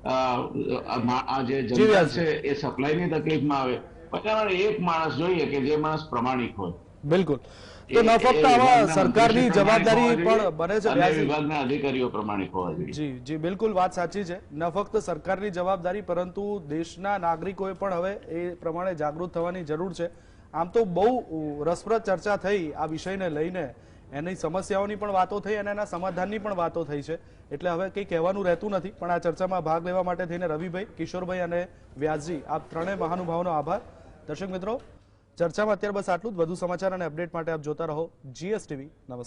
આ જે જનતા છે એ સપ્લાયની તકલીફમાં આવે, પછી એક માણસ જોઈએ કે જે માણસ પ્રમાણિક હોય. બિલકુલ. તો ન ફક્ત આવા સરકારની જવાબદારી પણ બને છે, વિભાગના અધિકારીઓ પ્રમાણિક હોવા જોઈએ. જી જી, બિલકુલ વાત સાચી છે. ન ફક્ત સરકારની જવાબદારી પરંતુ દેશના નાગરિકોએ પણ હવે એ પ્રમાણે જાગૃત થવાની જરૂર છે. આમ તો બહુ રસપ્રદ ચર્ચા થઈ આ વિષયને લઈને, એની સમસ્યાઓની પણ વાતો થઈ અને એના સમાધાનની પણ વાતો થઈ છે, એટલે હવે કંઈ કહેવાનું રહેતું નથી. પણ આ ચર્ચામાં ભાગ લેવા માટે થઈને રવિભાઈ, કિશોરભાઈ અને વ્યાસજી, આપ ત્રણેય મહાનુભાવોનો આભાર. દર્શક મિત્રો, ચર્ચામાં અત્યારે બસ આટલું જ. વધુ સમાચાર અને અપડેટ માટે આપ જોતા રહો GS TV. નમસ્કાર.